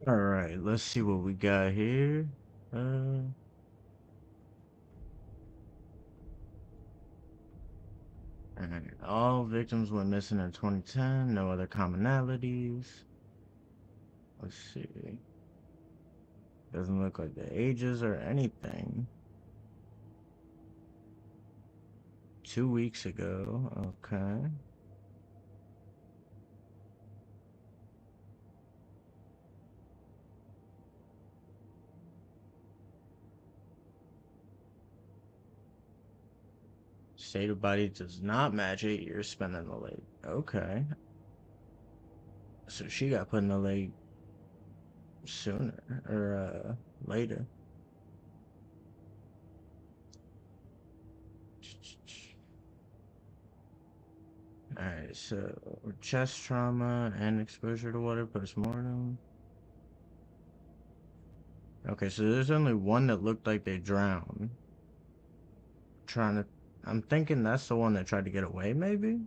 All right, let's see what we got here. Uh, Alright, all victims went missing in 2010. No other commonalities. Let's see. Doesn't look like the ages or anything. 2 weeks ago. Okay. State of body does not match 8 years spent in the lake. Okay. So she got put in the lake sooner or later. Alright, so chest trauma and exposure to water postmortem. Okay, so there's only one that looked like they drowned. Trying to, I'm thinking that's the one that tried to get away, maybe?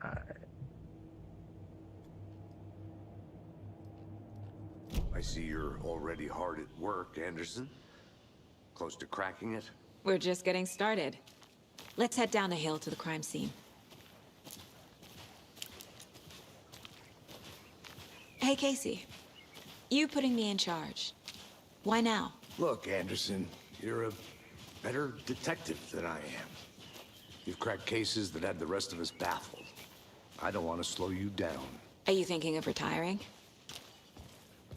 Alright. I see you're already hard at work, Anderson. Close to cracking it? We're just getting started. Let's head down the hill to the crime scene. Hey, Casey. You putting me in charge. Why now? Look, Anderson, you're a better detective than I am. You've cracked cases that had the rest of us baffled. I don't want to slow you down. Are you thinking of retiring?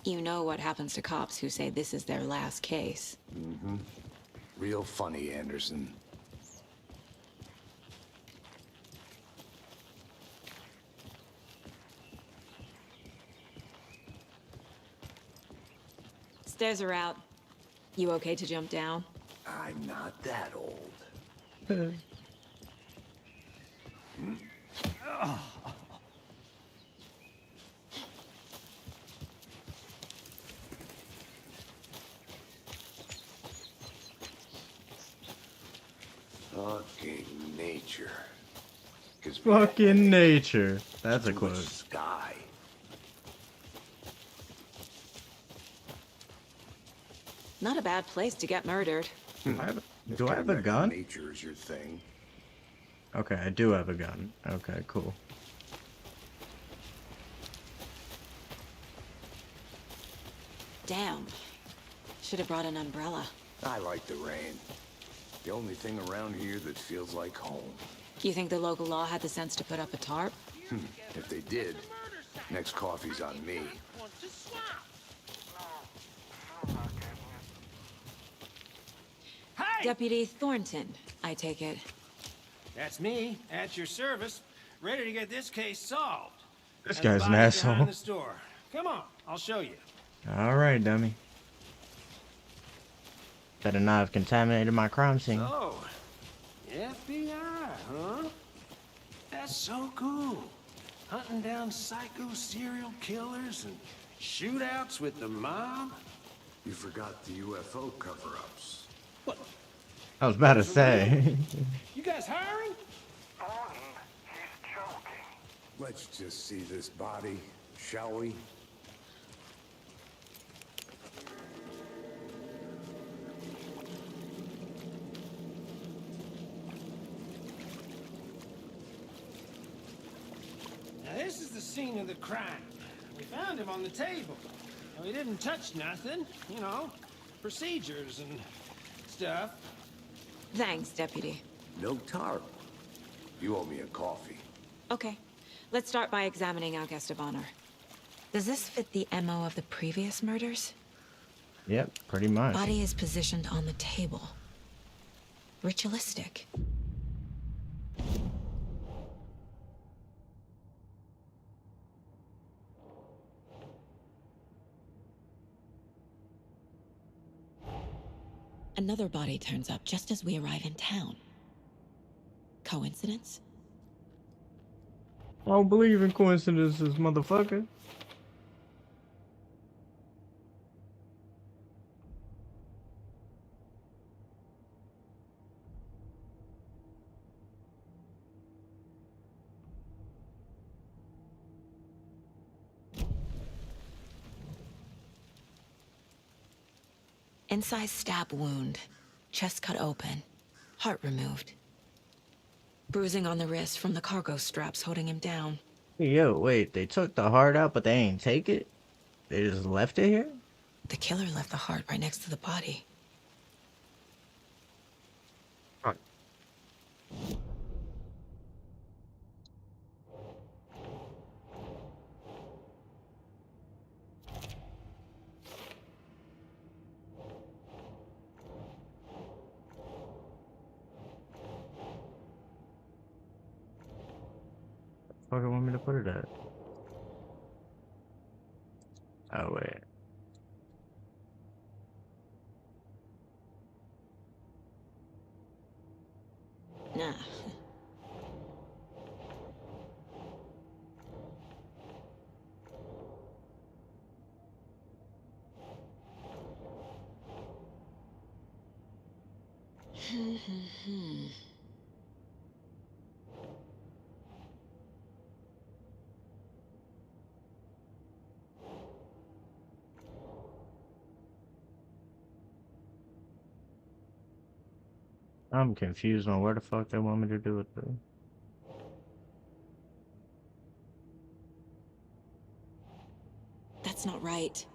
You know what happens to cops who say this is their last case. Mm-hmm. Real funny, Anderson. Stairs are out. You okay to jump down? I'm not that old. Fucking nature. Fucking nature. That's a Too much quote. sky. Not a bad place to get murdered. Do I have a gun? Nature is your thing. Okay, I do have a gun. Okay, cool. Damn. Should have brought an umbrella. I like the rain. The only thing around here that feels like home. You think the local law had the sense to put up a tarp? If they did, next coffee's on me. Hey! Deputy Thornton, I take it. That's me, at your service, ready to get this case solved. This And the guy's an body's behind asshole. the store. Come on, I'll show you. Alright, dummy. Better not have contaminated my crime scene. So, FBI, huh? That's so cool. Hunting down psycho serial killers and shootouts with the mob. You forgot the UFO cover-ups. What? I was about to say. You guys hiring? Let's just see this body, shall we? Now this is the scene of the crime. We found him on the table. Now, he didn't touch nothing, you know, procedures and stuff. Thanks, Deputy. No tarp. You owe me a coffee. Okay. Let's start by examining our guest of honor. Does this fit the MO of the previous murders? Yep, pretty much. Body is positioned on the table. Ritualistic. Another body turns up just as we arrive in town. Coincidence? I don't believe in coincidences, motherfucker. Incised stab wound. Chest cut open. Heart removed. Bruising on the wrist from the cargo straps holding him down. Yo, wait, they took the heart out, but they ain't take it? They just left it here? The killer left the heart right next to the body. Huh. Fuck, I want me to put it at? Oh, wait. Nah. I'm confused on where the fuck they want me to do it, though. That's not right.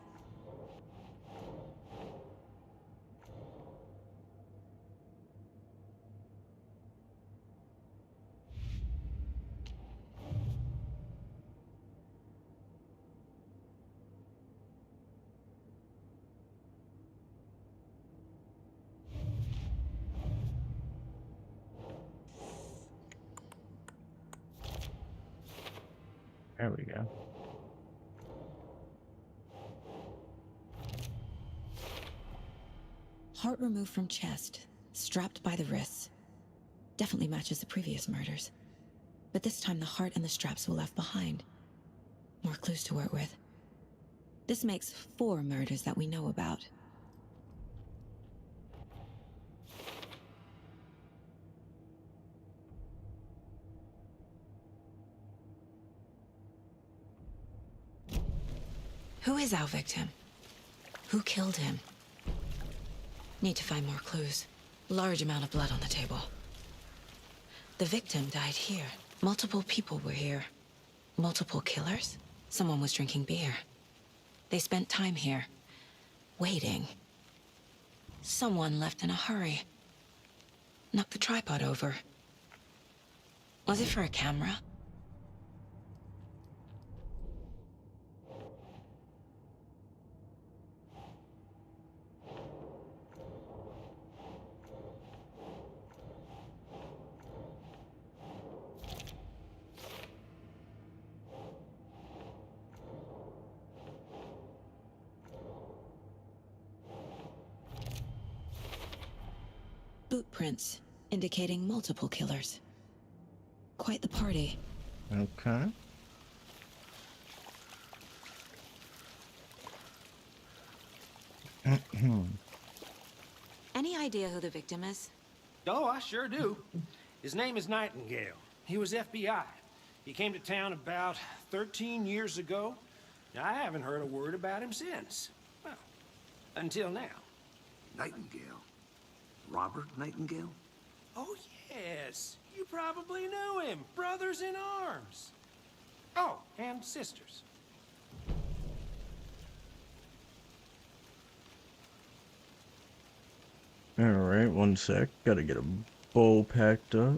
There we go. Heart removed from chest, strapped by the wrists. Definitely matches the previous murders. But this time the heart and the straps were left behind. More clues to work with. This makes 4 murders that we know about. Who is our victim? Who killed him? Need to find more clues. Large amount of blood on the table. The victim died here. Multiple people were here. Multiple killers? Someone was drinking beer. They spent time here. Waiting. Someone left in a hurry. Knocked the tripod over. Was it for a camera? Boot prints, indicating multiple killers. Quite the party. Okay. Any idea who the victim is? Oh, I sure do. His name is Nightingale. He was FBI. He came to town about 13 years ago. I haven't heard a word about him since. Well, until now. Nightingale? Robert Nightingale? Oh, yes. You probably knew him. Brothers in arms. Oh, and sisters. Alright, one sec. Gotta get a bowl packed up.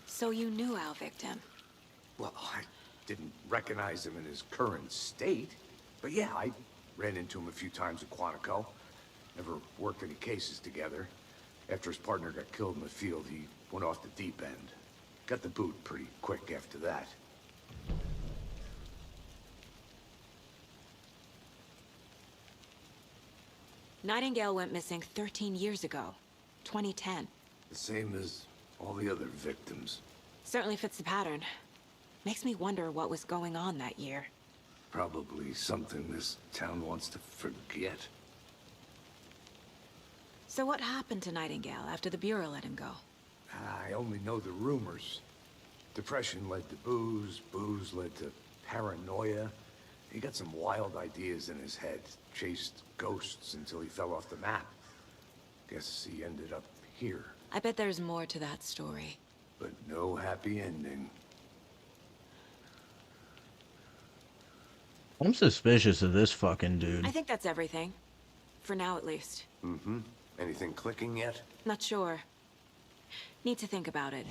So you knew our victim? Well, I didn't recognize him in his current state. But yeah, I ran into him a few times at Quantico. Never worked any cases together. After his partner got killed in the field, he went off the deep end. Got the boot pretty quick after that. Nightingale went missing 13 years ago, 2010. The same as all the other victims. Certainly fits the pattern. Makes me wonder what was going on that year. Probably something this town wants to forget. So what happened to Nightingale after the Bureau let him go? I only know the rumors. Depression led to booze, booze led to paranoia. He got some wild ideas in his head, chased ghosts until he fell off the map. Guess he ended up here. I bet there's more to that story. But no happy ending. I'm suspicious of this fucking dude. I think that's everything. For now, at least. Mm-hmm. Anything clicking yet? Not sure. Need to think about it.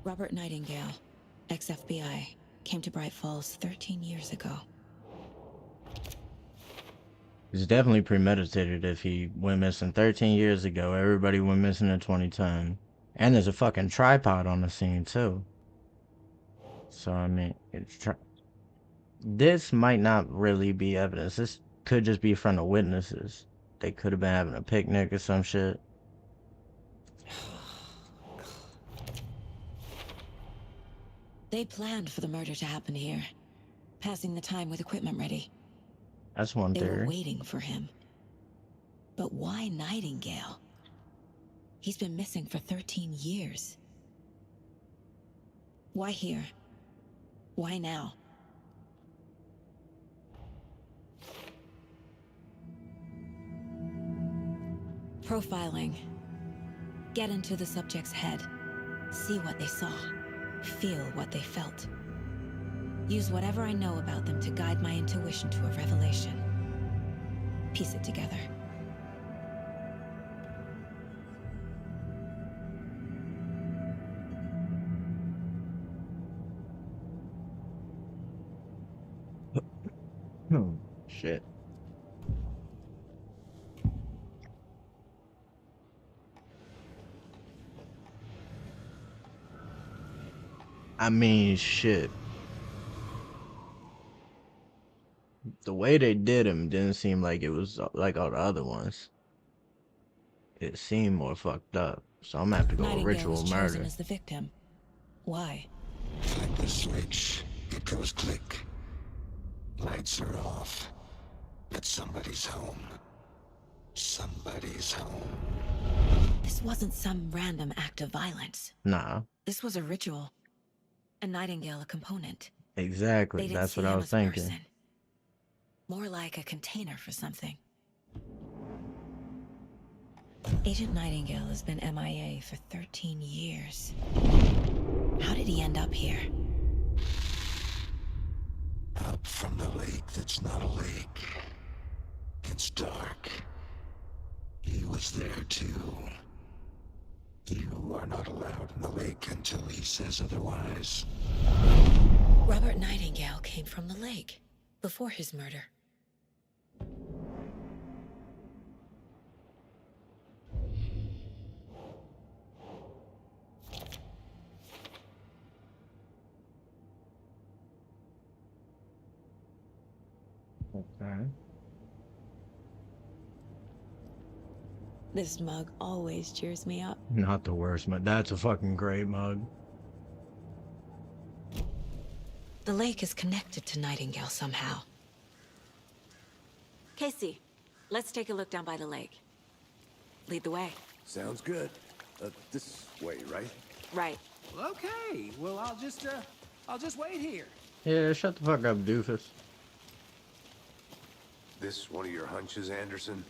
Robert Nightingale, ex-FBI, came to Bright Falls 13 years ago. It's definitely premeditated if he went missing 13 years ago. Everybody went missing in 2010. And there's a fucking tripod on the scene, too. So, I mean, this might not really be evidence. This could just be from the witnesses. They could have been having a picnic or some shit. They planned for the murder to happen here, passing the time with equipment ready. That's one They were theory. waiting for him. But why Nightingale? He's been missing for 13 years. Why here? Why now? Profiling. Get into the subject's head. See what they saw. Feel what they felt. Use whatever I know about them to guide my intuition to a revelation. Piece it together. Shit. I mean, shit. The way they did him didn't seem like it was like all the other ones. It seemed more fucked up. So I'm gonna have to go with Nightingale ritual was chosen murder. as the victim. Why? Like the switch, it goes click. Lights are off. But somebody's home. Somebody's home. This wasn't some random act of violence. Nah, This was a ritual. A Nightingale a component. exactly. They didn't That's see what I him was as a thinking. person. More like a container for something. Agent Nightingale has been MIA for 13 years. How did he end up here? Up from the lake that's not a lake. It's dark. He was there too. You are not allowed in the lake until he says otherwise. Robert Nightingale came from the lake before his murder. Okay. This mug always cheers me up. Not the worst, but that's a fucking great mug. The lake is connected to Nightingale somehow. Casey, let's take a look down by the lake. Lead the way. Sounds good. This way, right? Right. Well, okay. Well, I'll just wait here. Yeah, shut the fuck up, doofus. This one of your hunches, Anderson?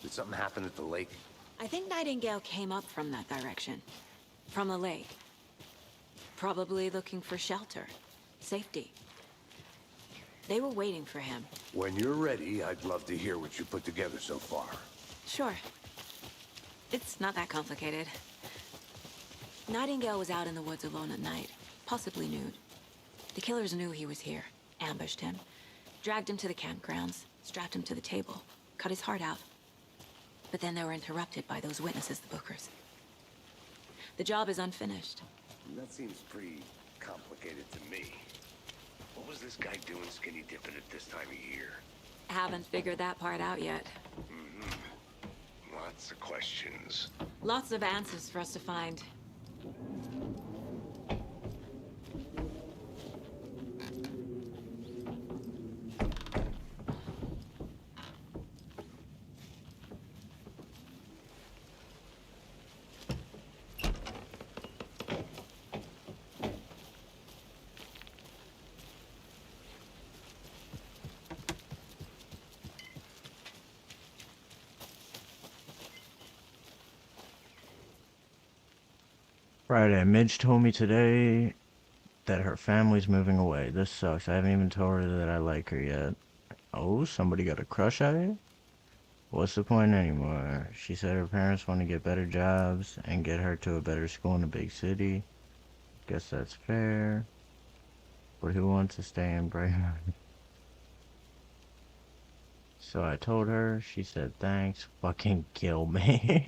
Did something happen at the lake? I think Nightingale came up from that direction. From the lake. Probably looking for shelter. Safety. They were waiting for him. When you're ready, I'd love to hear what you put together so far. Sure. It's not that complicated. Nightingale was out in the woods alone at night, possibly nude. The killers knew he was here, ambushed him, dragged him to the campgrounds, strapped him to the table, cut his heart out. But then they were interrupted by those witnesses, the Bookers. The job is unfinished. That seems pretty complicated to me. What was this guy doing skinny dipping at this time of year? Haven't figured that part out yet. Lots of questions. Lots of answers for us to find. Friday, Midge told me today that her family's moving away. This sucks. I haven't even told her that I like her yet. Oh, somebody got a crush on you? What's the point anymore? She said her parents want to get better jobs and get her to a better school in a big city. Guess that's fair. But who wants to stay in Brighton? So I told her, she said thanks, fucking kill me.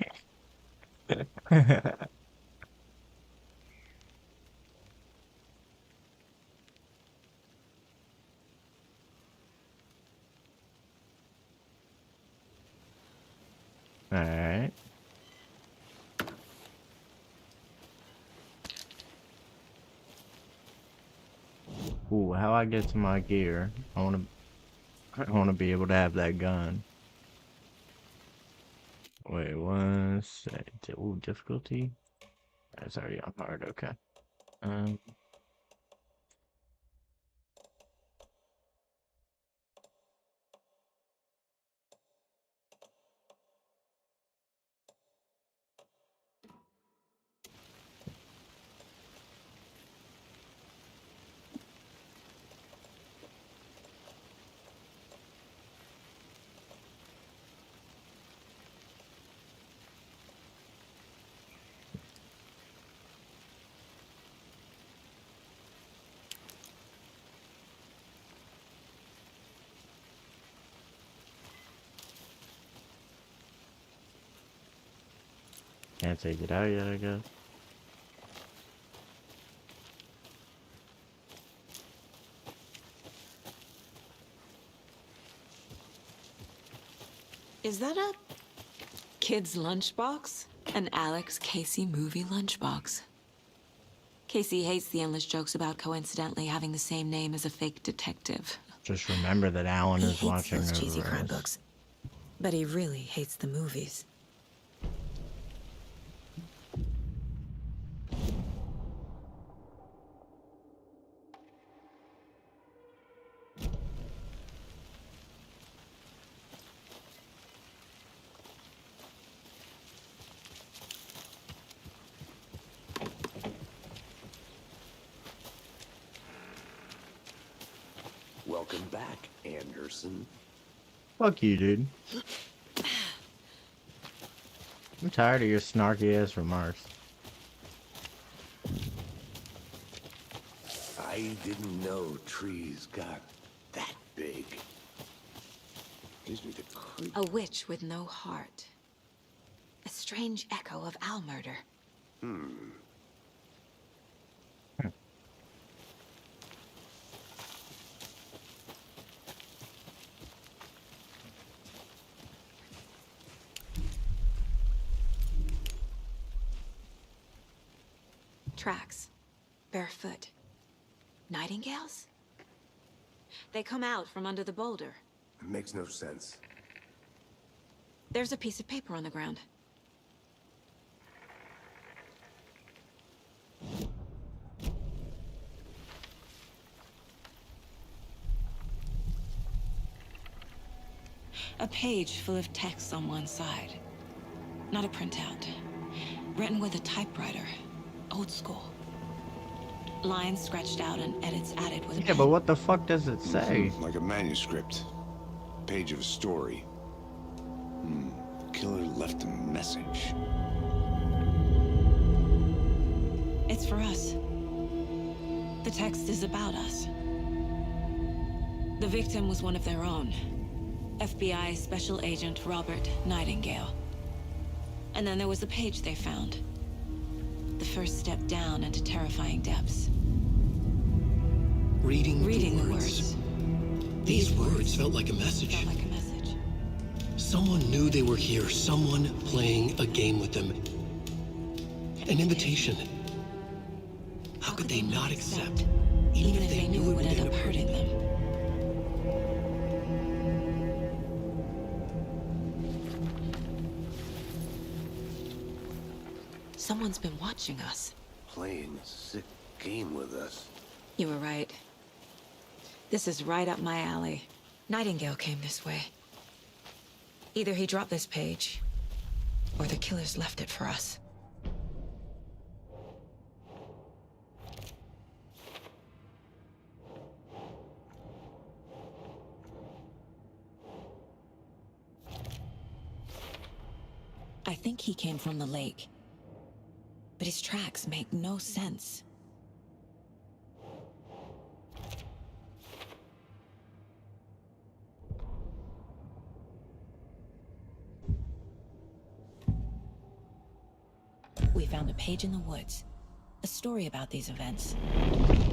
Alright. Ooh, how I get to my gear? I wanna be able to have that gun. Wait, one sec. Ooh, difficulty? That's already on hard, okay. Can't take it out yet, I guess. Is that a kid's lunchbox? An Alex Casey movie lunchbox. Casey hates the endless jokes about coincidentally having the same name as a fake detective. Just remember that Alan He is hates watching those cheesy over crime us. books, but he really hates the movies. Welcome back, Anderson. Fuck you, dude. I'm tired of your snarky ass remarks. I didn't know trees got that big. Gives me the creep. A witch with no heart. A strange echo of owl murder. Tracks. Barefoot. Nightingales? They come out from under the boulder. It makes no sense. There's a piece of paper on the ground. A page full of text on one side. Not a printout. Written with a typewriter. Old school. Lines scratched out and edits added with a Yeah, pen. but what the fuck does it say? Like a manuscript. Page of a story. The killer left a message. It's for us. The text is about us. The victim was one of their own. FBI Special Agent Robert Nightingale. And then there was the page they found. The first step down into terrifying depths. Reading the the words. These words felt like a message. Felt like a message. Someone knew they were here, someone playing a game with them. An invitation. How could they not accept, even if they knew it would end up hurting them? Someone's been watching us. Playing a sick game with us. You were right. This is right up my alley. Nightingale came this way. Either he dropped this page, or the killers left it for us. I think he came from the lake. But his tracks make no sense. We found a page in the woods. A story about these events.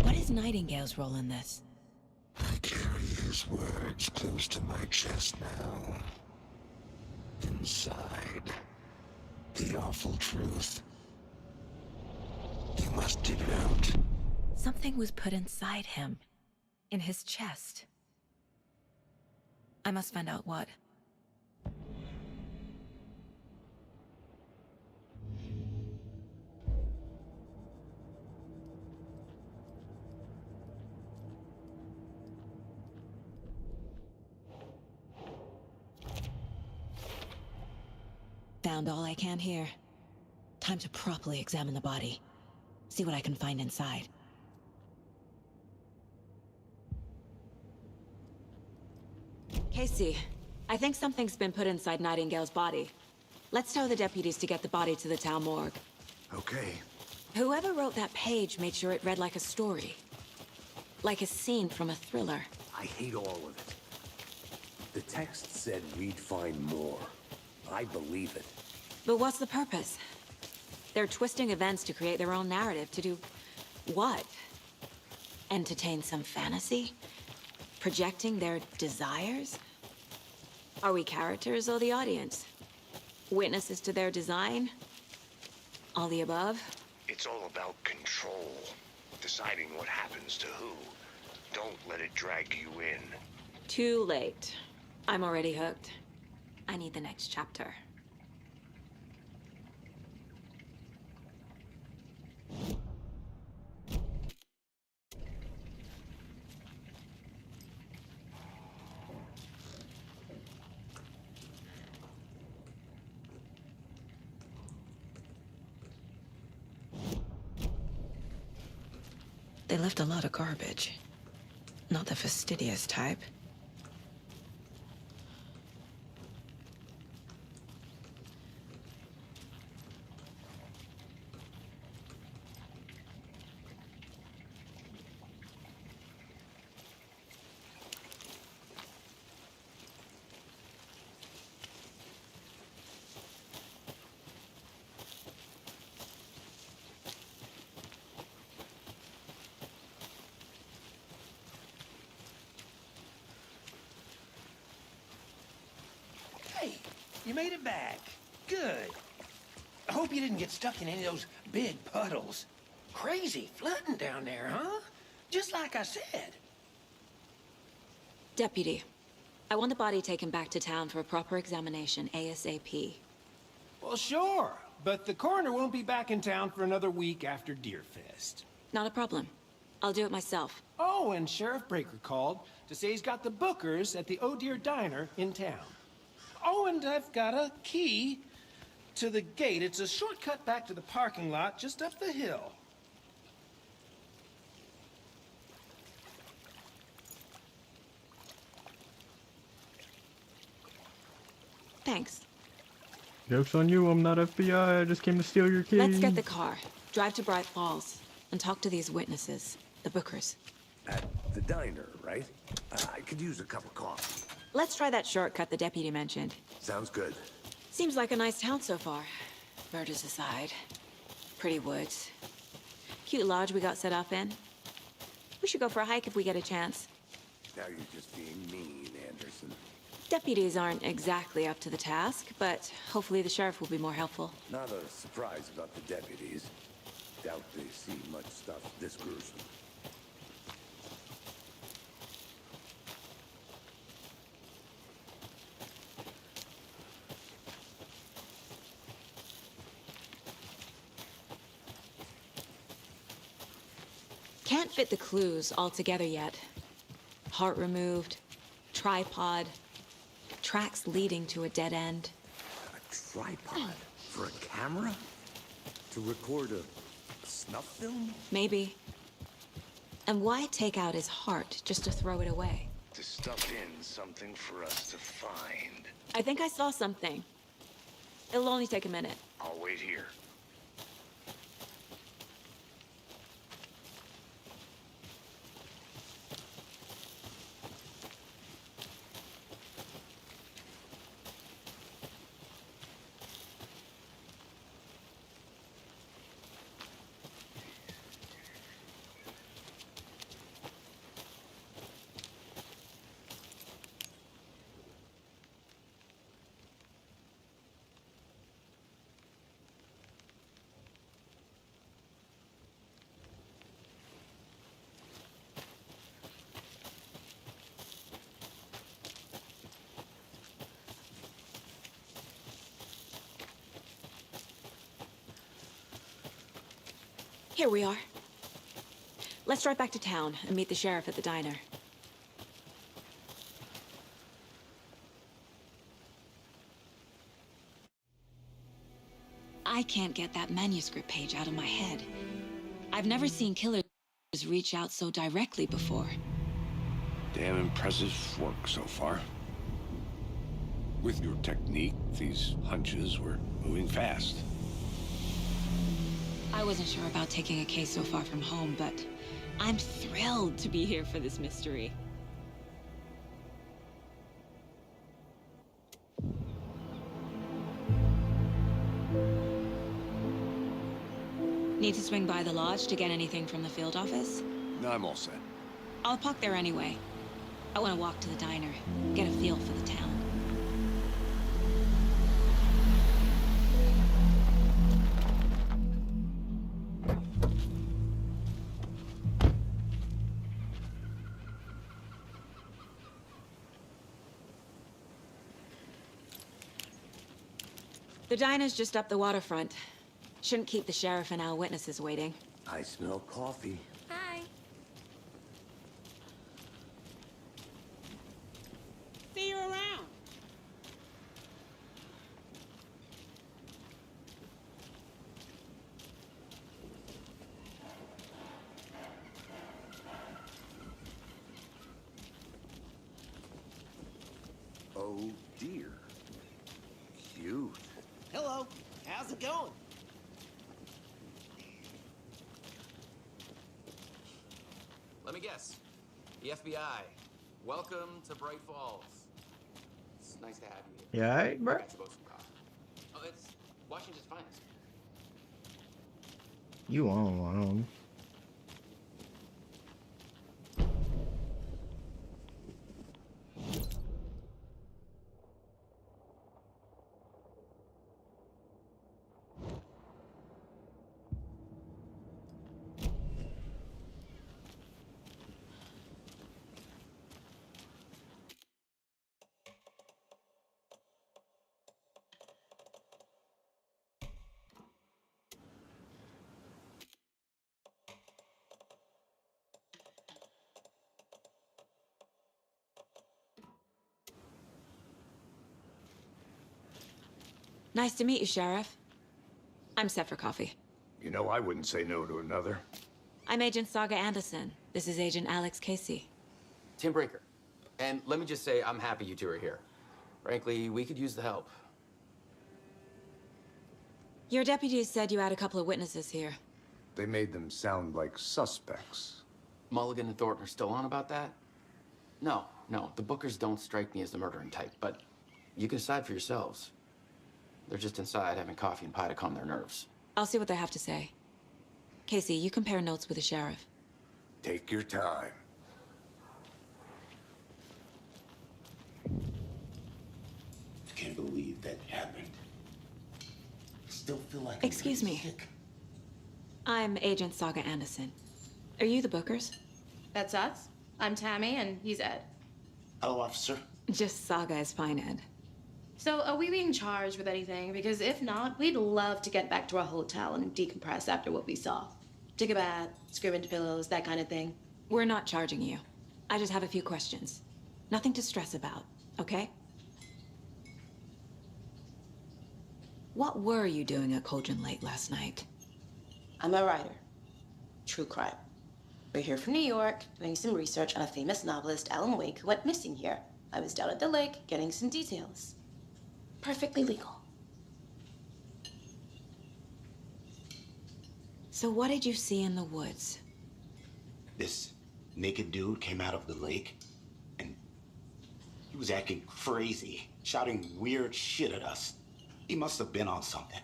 What is Nightingale's role in this? I carry his words close to my chest now. Inside, the awful truth. You must dig it out. Something was put inside him. In his chest. I must find out what. Found all I can here. Time to properly examine the body. See what I can find inside. Casey, I think something's been put inside Nightingale's body. Let's tell the deputies to get the body to the town morgue. Okay. Whoever wrote that page made sure it read like a story. Like a scene from a thriller. I hate all of it. The text said we'd find more. I believe it. But what's the purpose? They're twisting events to create their own narrative. To do what? Entertain some fantasy? Projecting their desires? Are we characters or the audience? Witnesses to their design? All the above? It's all about control. Deciding what happens to who. Don't let it drag you in. Too late. I'm already hooked. I need the next chapter. They left a lot of garbage. Not the fastidious type. Hey, you made it back. Good. I hope you didn't get stuck in any of those big puddles. Crazy flooding down there, huh? Just like I said. Deputy, I want the body taken back to town for a proper examination, ASAP. Well, sure. But the coroner won't be back in town for another week after Deerfest. Not a problem. I'll do it myself. Oh, and Sheriff Breaker called to say he's got the Bookers at the Oh Dear Diner in town. Oh, and I've got a key to the gate. It's a shortcut back to the parking lot just up the hill. Thanks. Joke's on you, I'm not FBI, I just came to steal your keys. Let's get the car. Drive to Bright Falls and talk to these witnesses, the Bookers. At the diner, right? I could use a cup of coffee. Let's try that shortcut the deputy mentioned. Sounds good. Seems like a nice town so far. Murders aside. Pretty woods. Cute lodge we got set up in. We should go for a hike if we get a chance. Now you're just being mean, Anderson. Deputies aren't exactly up to the task, but hopefully the sheriff will be more helpful. Not a surprise about the deputies. Doubt they see much stuff this gruesome. Can't fit the clues all together yet. Heart removed, tripod, tracks leading to a dead end. A tripod? For a camera? To record a snuff film? Maybe. And why take out his heart just to throw it away? To stuff in something for us to find. I think I saw something. It'll only take a minute. I'll wait here. Here we are. Let's drive back to town and meet the sheriff at the diner. I can't get that manuscript page out of my head. I've never seen killers reach out so directly before. Damn impressive work so far. With your technique, these hunches were moving fast. I wasn't sure about taking a case so far from home, but I'm thrilled to be here for this mystery. Need to swing by the lodge to get anything from the field office? No, I'm all set. I'll park there anyway. I want to walk to the diner, get a feel for the town. The diner's just up the waterfront. Shouldn't keep the sheriff and our witnesses waiting. I smell coffee. Hi. See you around. Oh dear. Cute. Hello. How's it going? Let me guess. The FBI. Welcome to Bright Falls. It's nice to have you here. Yeah, alright, bro. I got you both some coffee. Oh, it's Washington's finest. You on one. Nice to meet you, Sheriff. I'm set for coffee. You know, I wouldn't say no to another. I'm Agent Saga Anderson. This is Agent Alex Casey. Tim Breaker. And let me just say, I'm happy you two are here. Frankly, we could use the help. Your deputies said you had a couple of witnesses here. They made them sound like suspects. Mulligan and Thornton are still on about that? No, the Bookers don't strike me as the murdering type, but you can decide for yourselves. They're just inside having coffee and pie to calm their nerves. I'll see what they have to say. Casey, you compare notes with the sheriff. Take your time. I can't believe that happened. I still feel like I'm Excuse pretty me. sick. I'm Agent Saga Anderson. Are you the Bookers? That's us. I'm Tammy, and he's Ed. Hello, officer. Just Saga is fine, Ed. So, are we being charged with anything? Because if not, we'd love to get back to our hotel and decompress after what we saw. Take a bath, scream into pillows, that kind of thing. We're not charging you. I just have a few questions. Nothing to stress about, okay? What were you doing at Cauldron Lake last night? I'm a writer. True crime. We're here from New York, doing some research on a famous novelist, Alan Wake, who went missing here. I was down at the lake, getting some details. Perfectly legal. So what did you see in the woods? This naked dude came out of the lake, and he was acting crazy, shouting weird shit at us. He must have been on something.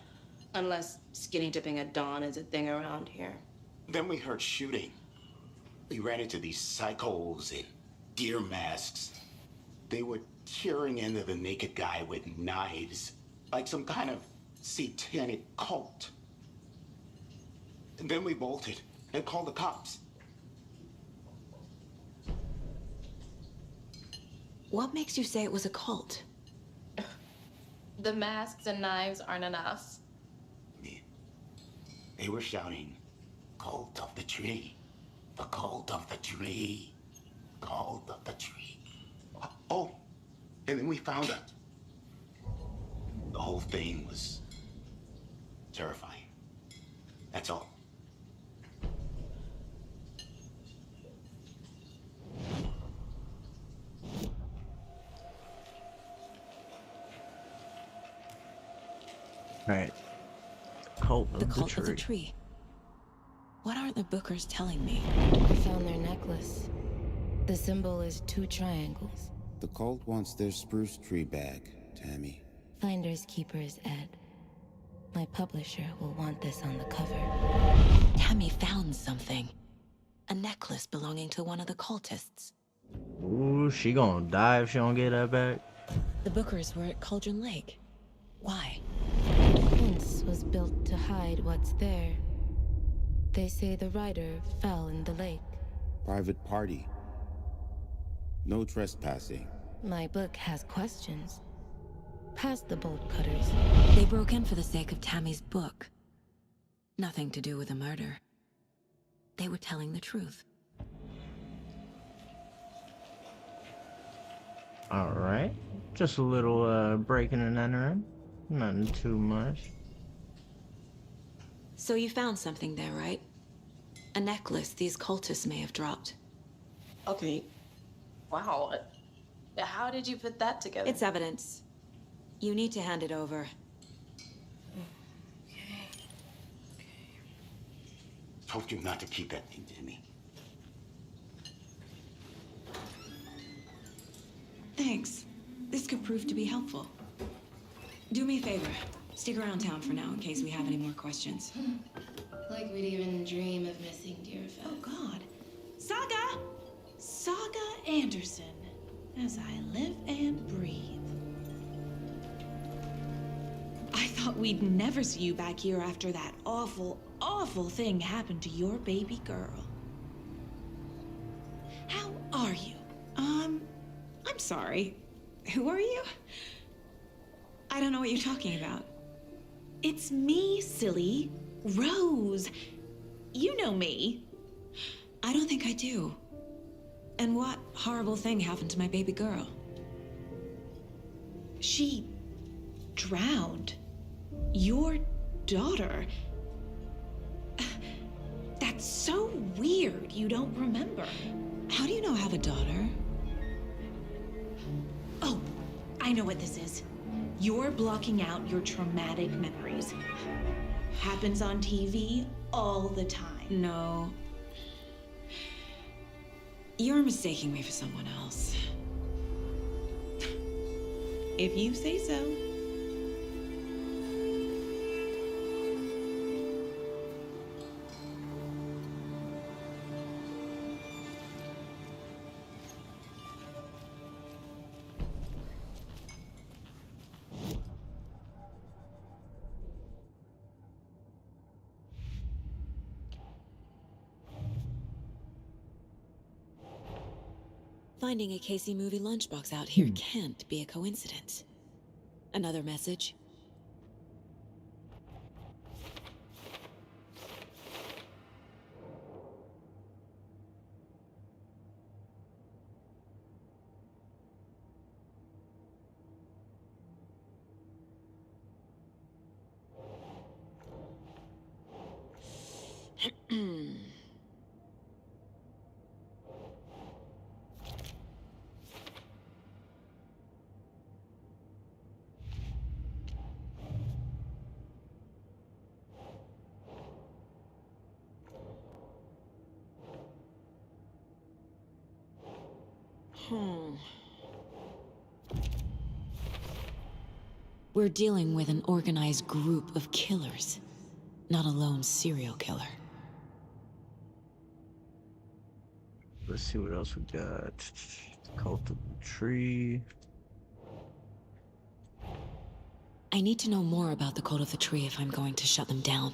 Unless skinny dipping at dawn is a thing around here. Then we heard shooting. We ran into these psychos in deer masks. They were tearing into the naked guy with knives, like some kind of satanic cult. And then we bolted and called the cops. What makes you say it was a cult? The masks and knives aren't enough. They were shouting, "Cult of the tree, the cult of the tree, cult of the tree." Oh, and then we found her. The whole thing was terrifying. That's all. Right. Cult of The cult of the tree. What aren't the Bookers telling me? I found their necklace. The symbol is 2 triangles. The cult wants their spruce tree back, Tammy. Finders keepers, Ed. My publisher will want this on the cover. Tammy found something. A necklace belonging to one of the cultists. Ooh, she gonna die if she don't get that back. The Bookers were at Cauldron Lake. Why? The fence was built to hide what's there. They say the writer fell in the lake. Private party. No trespassing. My book has questions. Past the bolt cutters. They broke in for the sake of Tammy's book. Nothing to do with the murder. They were telling the truth. Alright. Just a little breaking and entering. Nothing too much. So you found something there, right? A necklace these cultists may have dropped. Okay. Wow. How did you put that together? It's evidence. You need to hand it over. Told you not to keep that thing, Jimmy. Thanks. This could prove to be helpful. Do me a favor. Stick around town for now in case we have any more questions. Like we'd even dream of missing dear Fez. Oh, God. Saga! Saga Anderson. As I live and breathe. I thought we'd never see you back here after that awful, awful thing happened to your baby girl. How are you? I'm sorry. Who are you? I don't know what you're talking about. It's me, silly. Rose. You know me. I don't think I do. And what horrible thing happened to my baby girl? She drowned. Your daughter. That's so weird you don't remember. How do you know I have a daughter? Oh, I know what this is. You're blocking out your traumatic memories. Happens on TV all the time. No. You're mistaking me for someone else. If you say so. Finding a Casey movie lunchbox out here can't be a coincidence. Another message? We're dealing with an organized group of killers, not a lone serial killer. Let's see what else we got. Cult of the Tree. I need to know more about the Cult of the Tree if I'm going to shut them down.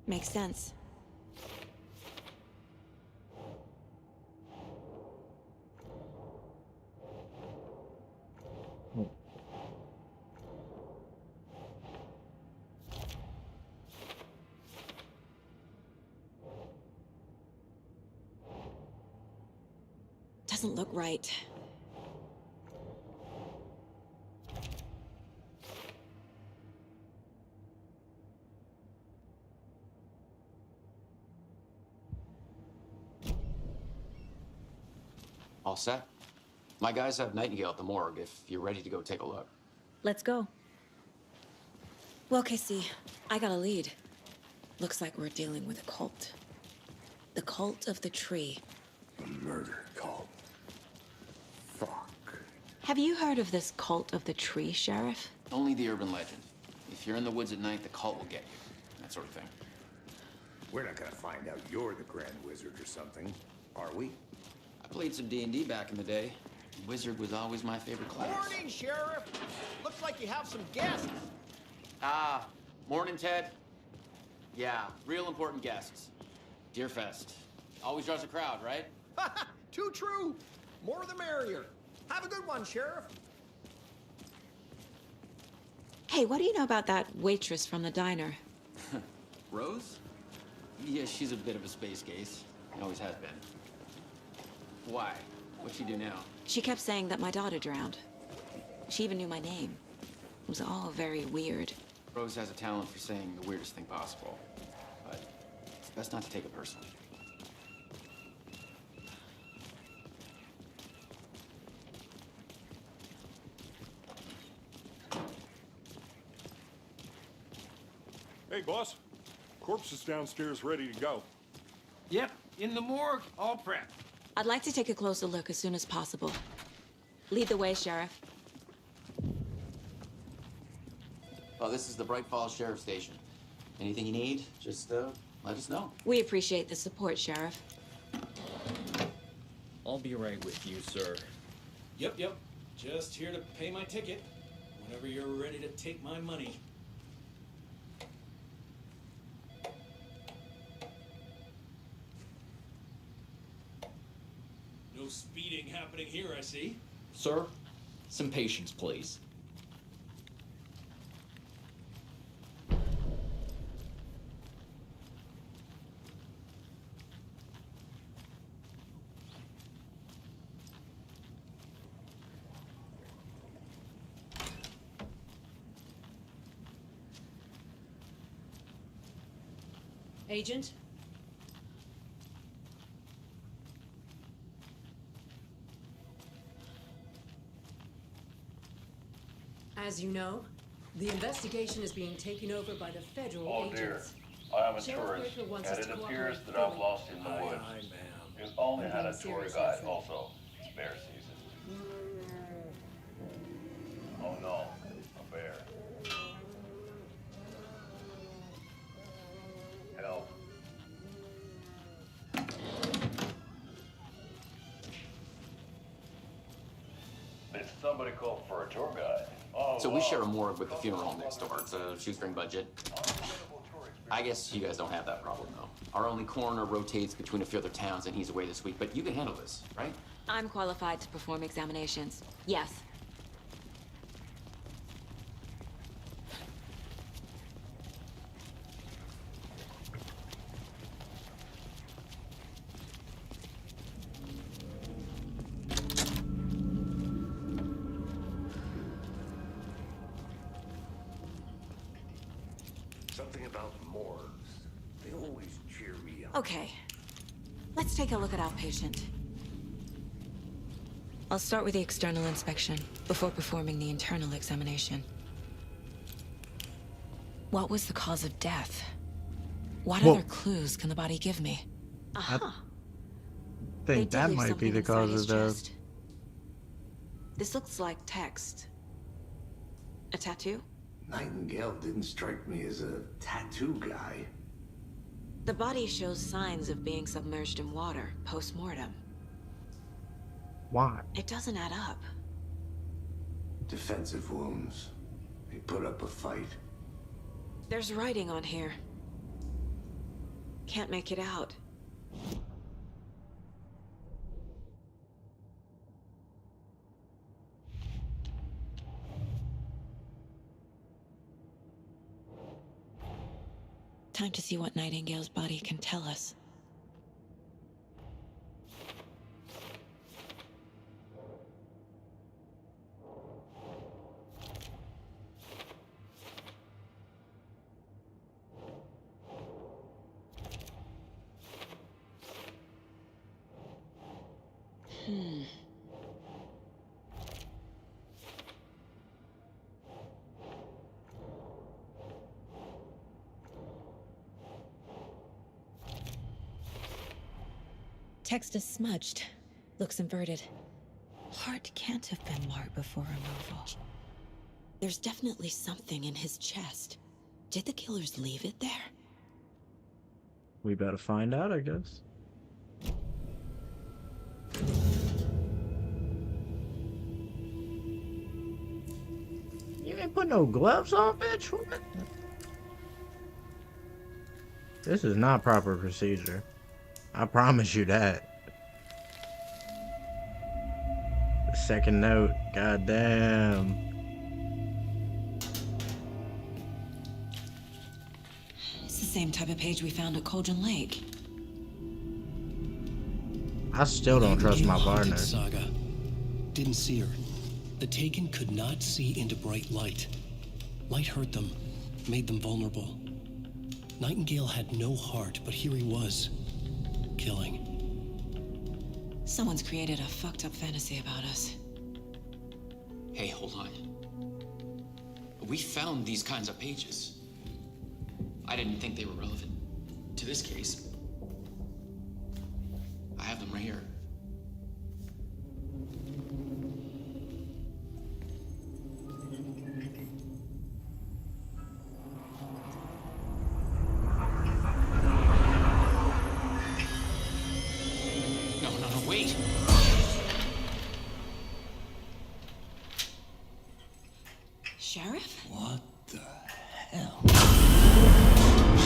Makes sense. Doesn't look right. All set? My guys have Nightingale at the morgue if you're ready to go take a look. Let's go. Well, Casey, I got a lead. Looks like we're dealing with a cult. The Cult of the Tree. A murder cult. Fuck. Have you heard of this Cult of the Tree, Sheriff? Only the urban legend. If you're in the woods at night, the cult will get you. That sort of thing. We're not gonna find out you're the Grand Wizard or something, are we? I played some D&D back in the day. Wizard was always my favorite class. Morning, Sheriff. Looks like you have some guests. Ah, morning, Ted. Yeah, real important guests. Deerfest. Always draws a crowd, right? Too true. More the merrier. Have a good one, Sheriff. Hey, what do you know about that waitress from the diner? Rose? Yeah, she's a bit of a space case. Always has been. Why? What'd she do now? She kept saying that my daughter drowned. She even knew my name. It was all very weird. Rose has a talent for saying the weirdest thing possible. But it's best not to take it personally. Hey, boss. Corpse is downstairs ready to go. Yep, in the morgue, all prepped. I'd like to take a closer look as soon as possible. Lead the way, Sheriff. Oh, this is the Bright Falls Sheriff Station. Anything you need, just let us know. We appreciate the support, Sheriff. I'll be right with you, sir. Yep. Just here to pay my ticket. Whenever you're ready to take my money. No speeding happening here, I see. Sir, some patience, please. Agent? As you know, the investigation is being taken over by the federal agents. Dear, I am a Sheriff tourist, Baker wants and us it to appears cooperate that I'm fully. lost in the woods. You only I'm had a being tour serious, guide, Alfred. also. It's bear season. Oh no, a bear. Help. Did somebody call for a tour guide? Oh, So we share a morgue with the funeral home next door. It's a shoestring budget. I guess you guys don't have that problem, though. Our only coroner rotates between a few other towns, and he's away this week. But you can handle this, right? I'm qualified to perform examinations. Yes. Something about morgues. They always cheer me up. Okay. Let's take a look at our patient. I'll start with the external inspection before performing the internal examination. What was the cause of death? What other clues can the body give me? I think that might be the cause of death. This looks like text. A tattoo? Nightingale didn't strike me as a tattoo guy. The body shows signs of being submerged in water post-mortem. Why? It doesn't add up. Defensive wounds. He put up a fight. There's writing on here. Can't make it out. Time to see what Nightingale's body can tell us. Text is smudged. Looks inverted. Heart can't have been marked before removal. There's definitely something in his chest. Did the killers leave it there? We better find out, I guess. You ain't put no gloves on, bitch? What? This is not proper procedure. I promise you that. The second note, goddamn. It's the same type of page we found at Cauldron Lake. I still don't trust my partner. Saga. Didn't see her. The Taken could not see into bright light. Light hurt them, made them vulnerable. Nightingale had no heart, but here he was, killing. Someone's created a fucked up fantasy about us. Hey, hold on. We found these kinds of pages. I didn't think they were relevant to this case. I have them right here. No, wait! Sheriff? What the hell?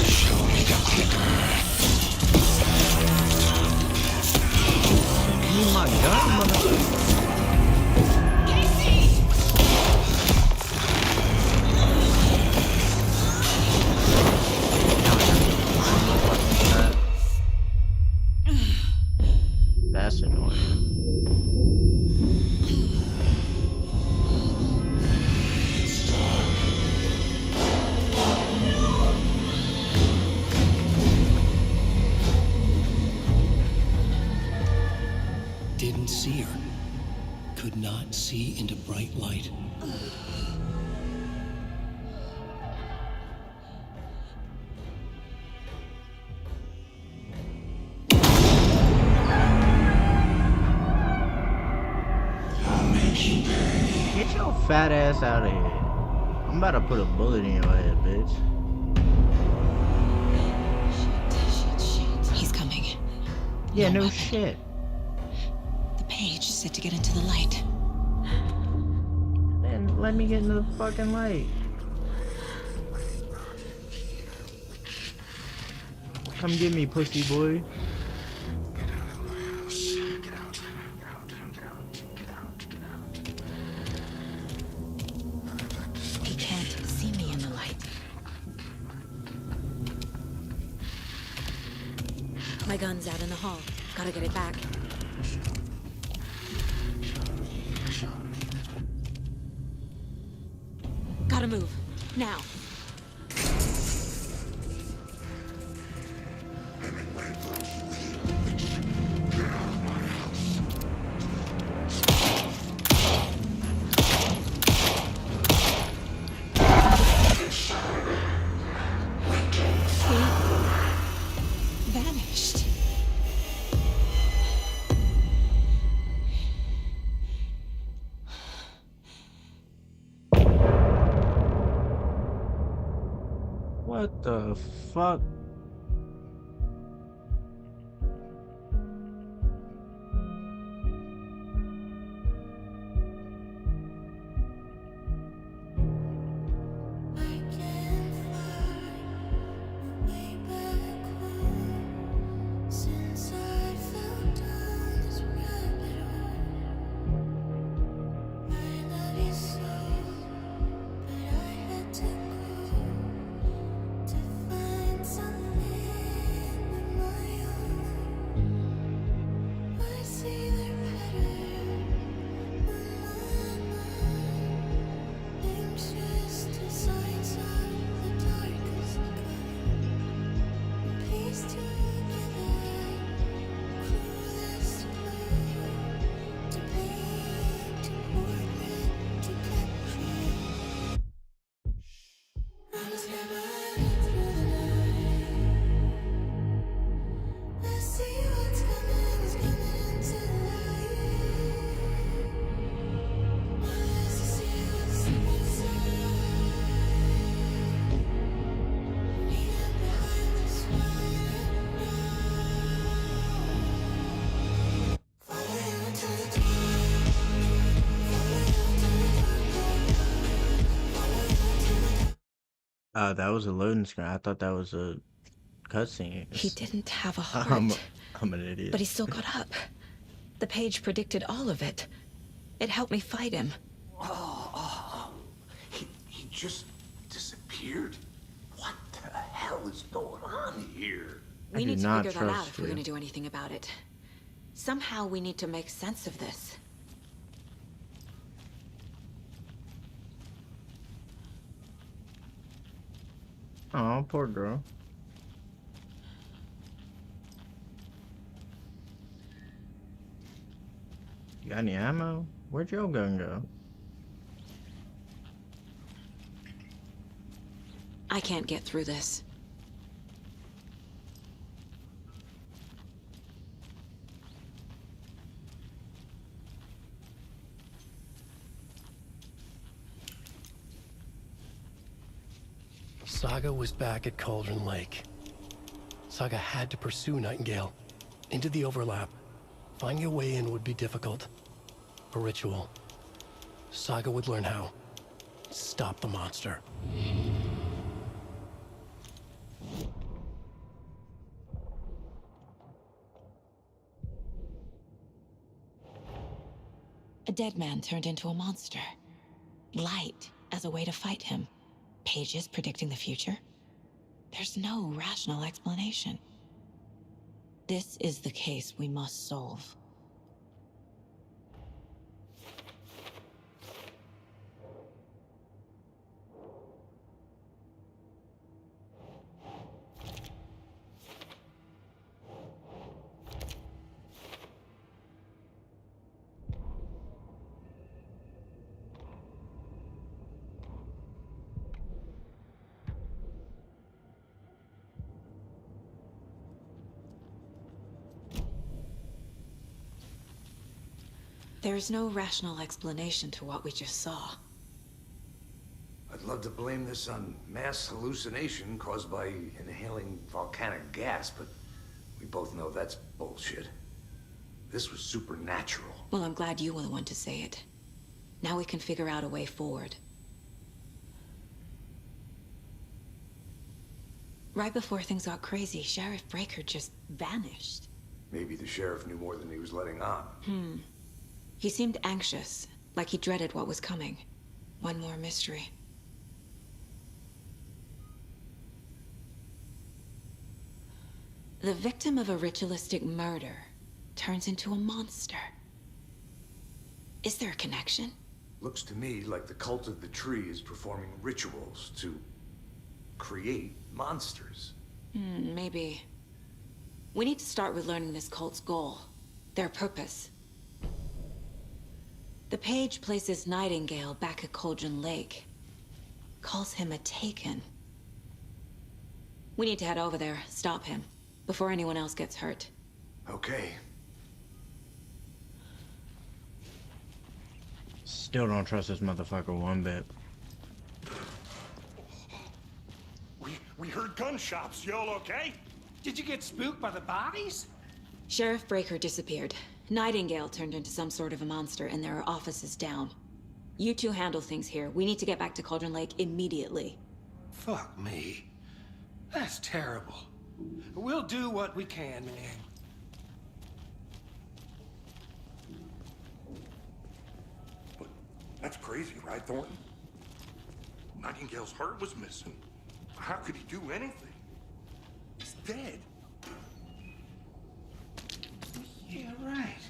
Show me the clicker. Give me my gun, motherfucker. That's annoying. couldn't see her. Could not see into bright light. Get your fat ass out of here. I'm about to put a bullet in your head, bitch. Shit. He's coming. Yeah, no shit. The page said to get into the light. Then let me get into the fucking light. Come get me, pussy boy. He can't see me in the light. My gun's out in the hall. Gotta get it back. Gotta move. Now. Vanished. What the fuck? That was a loading screen. I thought that was a cutscene. He didn't have a heart. I'm an idiot. But he still got up. The page predicted all of it. It helped me fight him. He just disappeared? What the hell is going on here? We need to figure that out if we're going to do anything about it. Somehow we need to make sense of this. Oh, poor girl. You got any ammo? Where'd your gun go? I can't get through this. Saga was back at Cauldron Lake. Saga had to pursue Nightingale into the overlap. Finding a way in would be difficult. A ritual. Saga would learn how. Stop the monster. A dead man turned into a monster. Light as a way to fight him. Pages predicting the future? There's no rational explanation. This is the case we must solve. There's no rational explanation to what we just saw. I'd love to blame this on mass hallucination caused by inhaling volcanic gas, but we both know that's bullshit. This was supernatural. Well, I'm glad you were the one to say it. Now we can figure out a way forward. Right before things got crazy, Sheriff Breaker just vanished. Maybe the sheriff knew more than he was letting on. He seemed anxious, like he dreaded what was coming. One more mystery. The victim of a ritualistic murder turns into a monster. Is there a connection? Looks to me like the cult of the tree is performing rituals to create monsters. Maybe. We need to start with learning this cult's goal, their purpose. The page places Nightingale back at Cauldron Lake. Calls him a Taken. We need to head over there, stop him, before anyone else gets hurt. Okay. Still don't trust this motherfucker one bit. We heard gunshots. Y'all okay? Did you get spooked by the bodies? Sheriff Breaker disappeared. Nightingale turned into some sort of a monster, and there are offices down. You two handle things here. We need to get back to Cauldron Lake immediately. Fuck me. That's terrible. We'll do what we can, man. But that's crazy, right, Thornton? Nightingale's heart was missing. How could he do anything? He's dead. Yeah, right.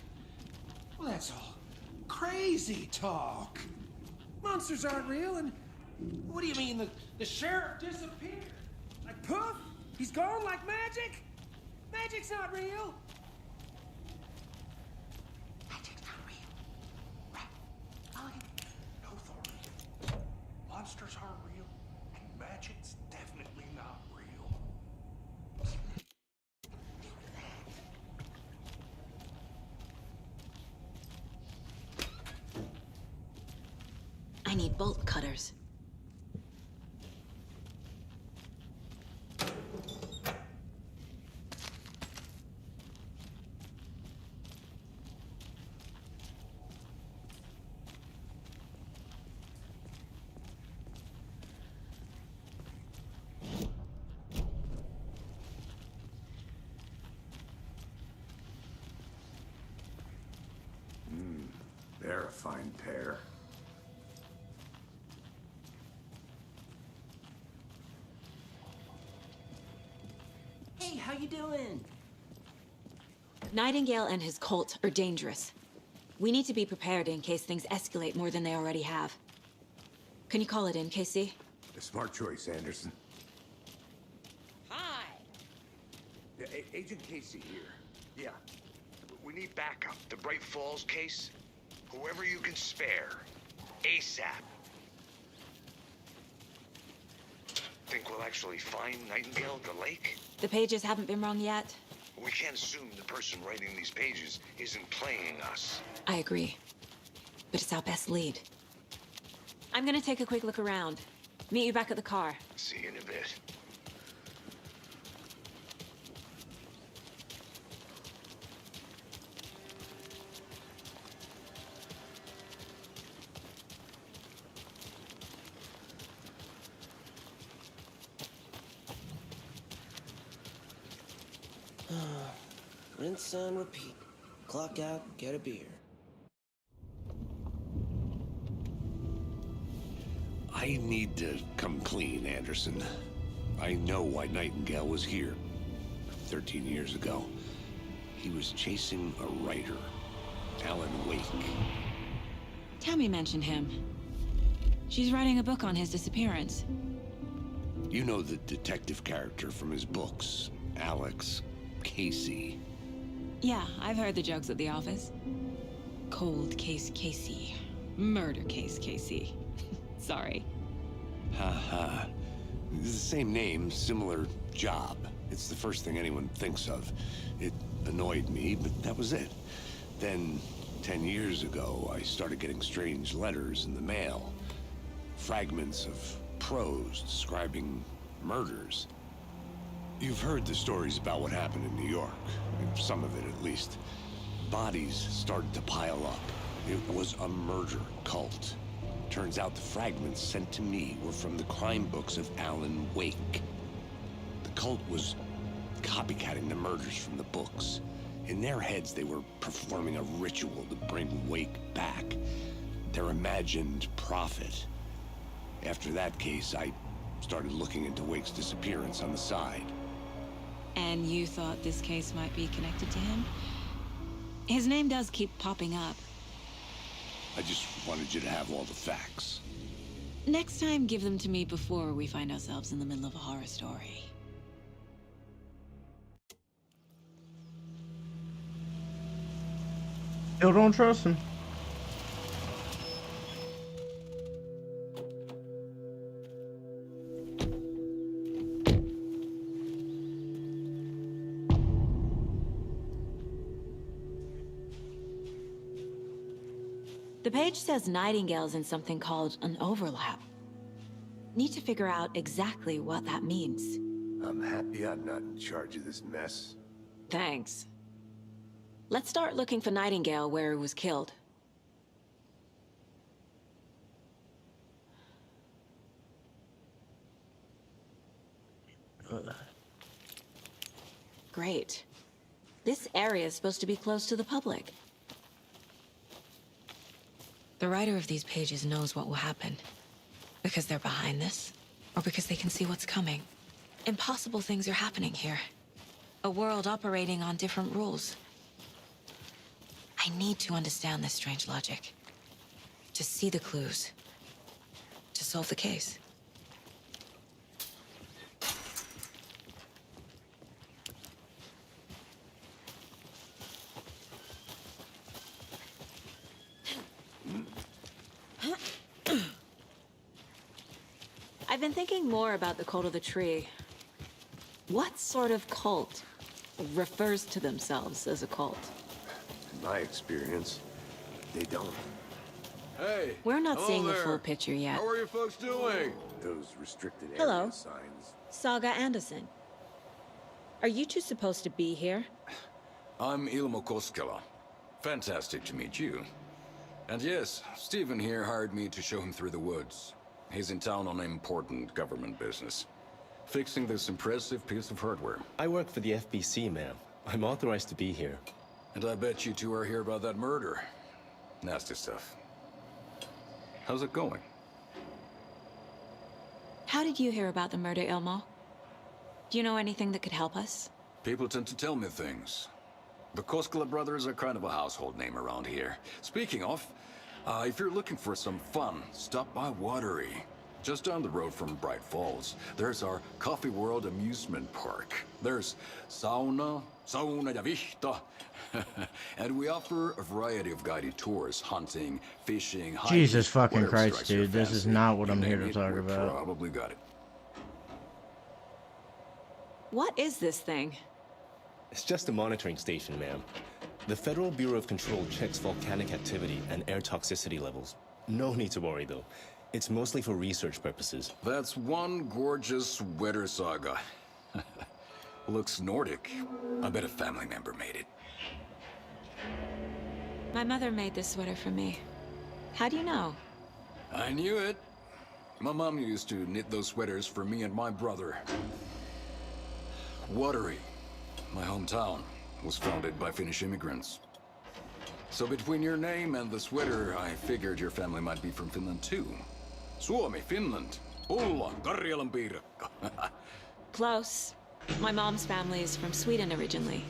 Well, that's all crazy talk. Monsters aren't real, and what do you mean the sheriff disappeared? Like poof? He's gone like magic? Magic's not real. Magic's not real. Right. No, Thornton. Monsters aren't real, and magic's definitely not real. I need bolt cutters. They're a fine pair. Hey, how you doing? Nightingale and his cult are dangerous. We need to be prepared in case things escalate more than they already have. Can you call it in, Casey? A smart choice, Anderson. Hi. Yeah, Agent Casey here. Yeah. We need backup. The Bright Falls case? Whoever you can spare. ASAP. Think we'll actually find Nightingale at the lake? The pages haven't been wrong yet. We can't assume the person writing these pages isn't playing us. I agree. But it's our best lead. I'm gonna take a quick look around. Meet you back at the car. See you in a bit. Rinse and repeat. Clock out, get a beer. I need to come clean, Anderson. I know why Nightingale was here 13 years ago. He was chasing a writer, Alan Wake. Tammy mentioned him. She's writing a book on his disappearance. You know the detective character from his books, Alex Casey. Yeah, I've heard the jokes at the office. Cold case Casey. Murder case Casey. Sorry. Ha. It's the same name, similar job. It's the first thing anyone thinks of. It annoyed me, but that was it. Then 10 years ago, I started getting strange letters in the mail. Fragments of prose describing murders. You've heard the stories about what happened in New York. Some of it, at least. Bodies started to pile up. It was a murder cult. Turns out the fragments sent to me were from the crime books of Alan Wake. The cult was copycatting the murders from the books. In their heads, they were performing a ritual to bring Wake back. Their imagined prophet. After that case, I started looking into Wake's disappearance on the side. And you thought this case might be connected to him? His name does keep popping up. I just wanted you to have all the facts. Next time, give them to me before we find ourselves in the middle of a horror story. Still don't trust him. The page says Nightingale's in something called an overlap. Need to figure out exactly what that means. I'm happy I'm not in charge of this mess. Thanks. Let's start looking for Nightingale where he was killed. Great. This area is supposed to be close to the public. The writer of these pages knows what will happen. Because they're behind this, or because they can see what's coming. Impossible things are happening here. A world operating on different rules. I need to understand this strange logic. To see the clues. To solve the case. I've been thinking more about the cult of the tree. What sort of cult refers to themselves as a cult? In my experience, they don't. Hey! We're not seeing the there. full picture yet. How are you folks doing? Those restricted area Hello. signs. Saga Anderson. Are you two supposed to be here? I'm Ilmo Koskela. Fantastic to meet you. And yes, Stephen here hired me to show him through the woods. He's in town on important government business. Fixing this impressive piece of hardware. I work for the FBC, ma'am. I'm authorized to be here. And I bet you two are here about that murder. Nasty stuff. How's it going? How did you hear about the murder, Ilmo? Do you know anything that could help us? People tend to tell me things. The Koskela brothers are kind of a household name around here. Speaking of, if you're looking for some fun, stop by Watery. Just down the road from Bright Falls, there's our Coffee World amusement park. There's sauna ja vihta. And we offer a variety of guided tours, hunting, fishing, hiking. Jesus fucking whatever Christ, strikes your dude. This is fancy. not what You I'm here name to it, talk we about. Probably got it. What is this thing? It's just a monitoring station, ma'am. The Federal Bureau of Control checks volcanic activity and air toxicity levels. No need to worry, though. It's mostly for research purposes. That's one gorgeous sweater saga. Looks Nordic. I bet a family member made it. My mother made this sweater for me. How do you know? I knew it. My mom used to knit those sweaters for me and my brother. Watery, my hometown, was founded by Finnish immigrants. So between your name and the sweater, I figured your family might be from Finland too. Suomi, Finland. Ulla, Karjalan piirakka. Close. My mom's family is from Sweden originally.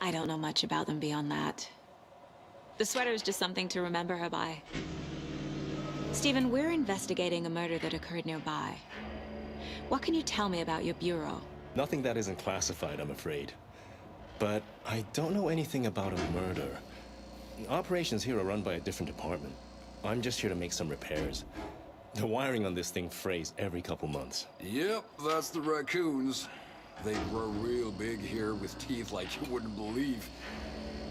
I don't know much about them beyond that. The sweater is just something to remember her by. Stephen, we're investigating a murder that occurred nearby. What can you tell me about your bureau? Nothing that isn't classified, I'm afraid. But I don't know anything about a murder. Operations here are run by a different department. I'm just here to make some repairs. The wiring on this thing frays every couple months. Yep, that's the raccoons. They grow real big here with teeth like you wouldn't believe.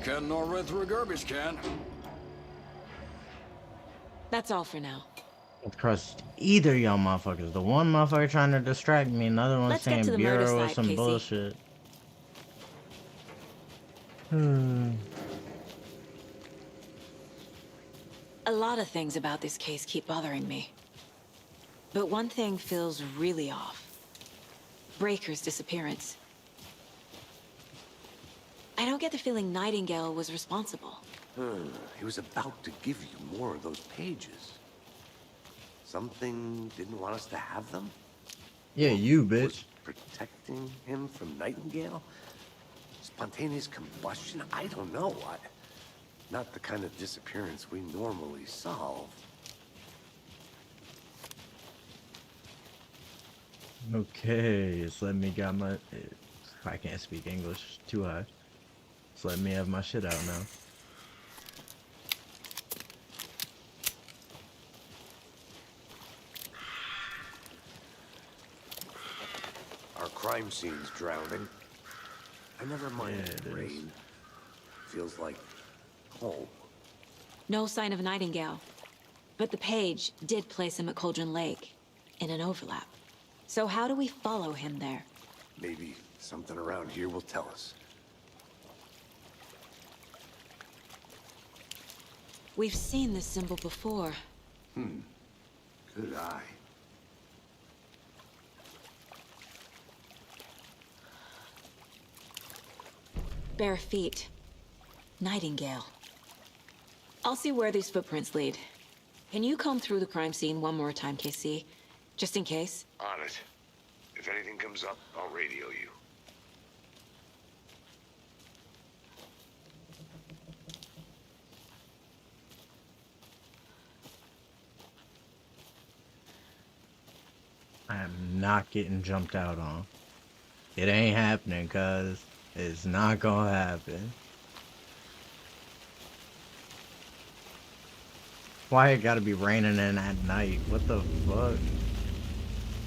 can nor run through a garbage can. That's all for now. Trust either y'all motherfuckers. The one motherfucker trying to distract me, another one Let's get to saying the murder Bureau or site, some Casey. bullshit. A lot of things about this case keep bothering me. But one thing feels really off. Breaker's disappearance. I don't get the feeling Nightingale was responsible. He was about to give you more of those pages. Something didn't want us to have them? Yeah, you bitch. Protecting him from Nightingale? Spontaneous combustion? I don't know. Not the kind of disappearance we normally solve. Okay, just let me got my... I can't speak English too high. Just let me have my shit out now. Our crime scene's drowning. I never minded Yeah, rain. Feels like home. No sign of Nightingale. But the page did place him at Cauldron Lake, in an overlap. So how do we follow him there? Maybe something around here will tell us. We've seen this symbol before. Good eye. Bare feet. Nightingale. I'll see where these footprints lead. Can you comb through the crime scene one more time, KC? Just in case? On it. If anything comes up, I'll radio you. I am not getting jumped out on. It ain't happening, cuz. It's not gonna happen. Why it gotta be raining in at night? What the fuck?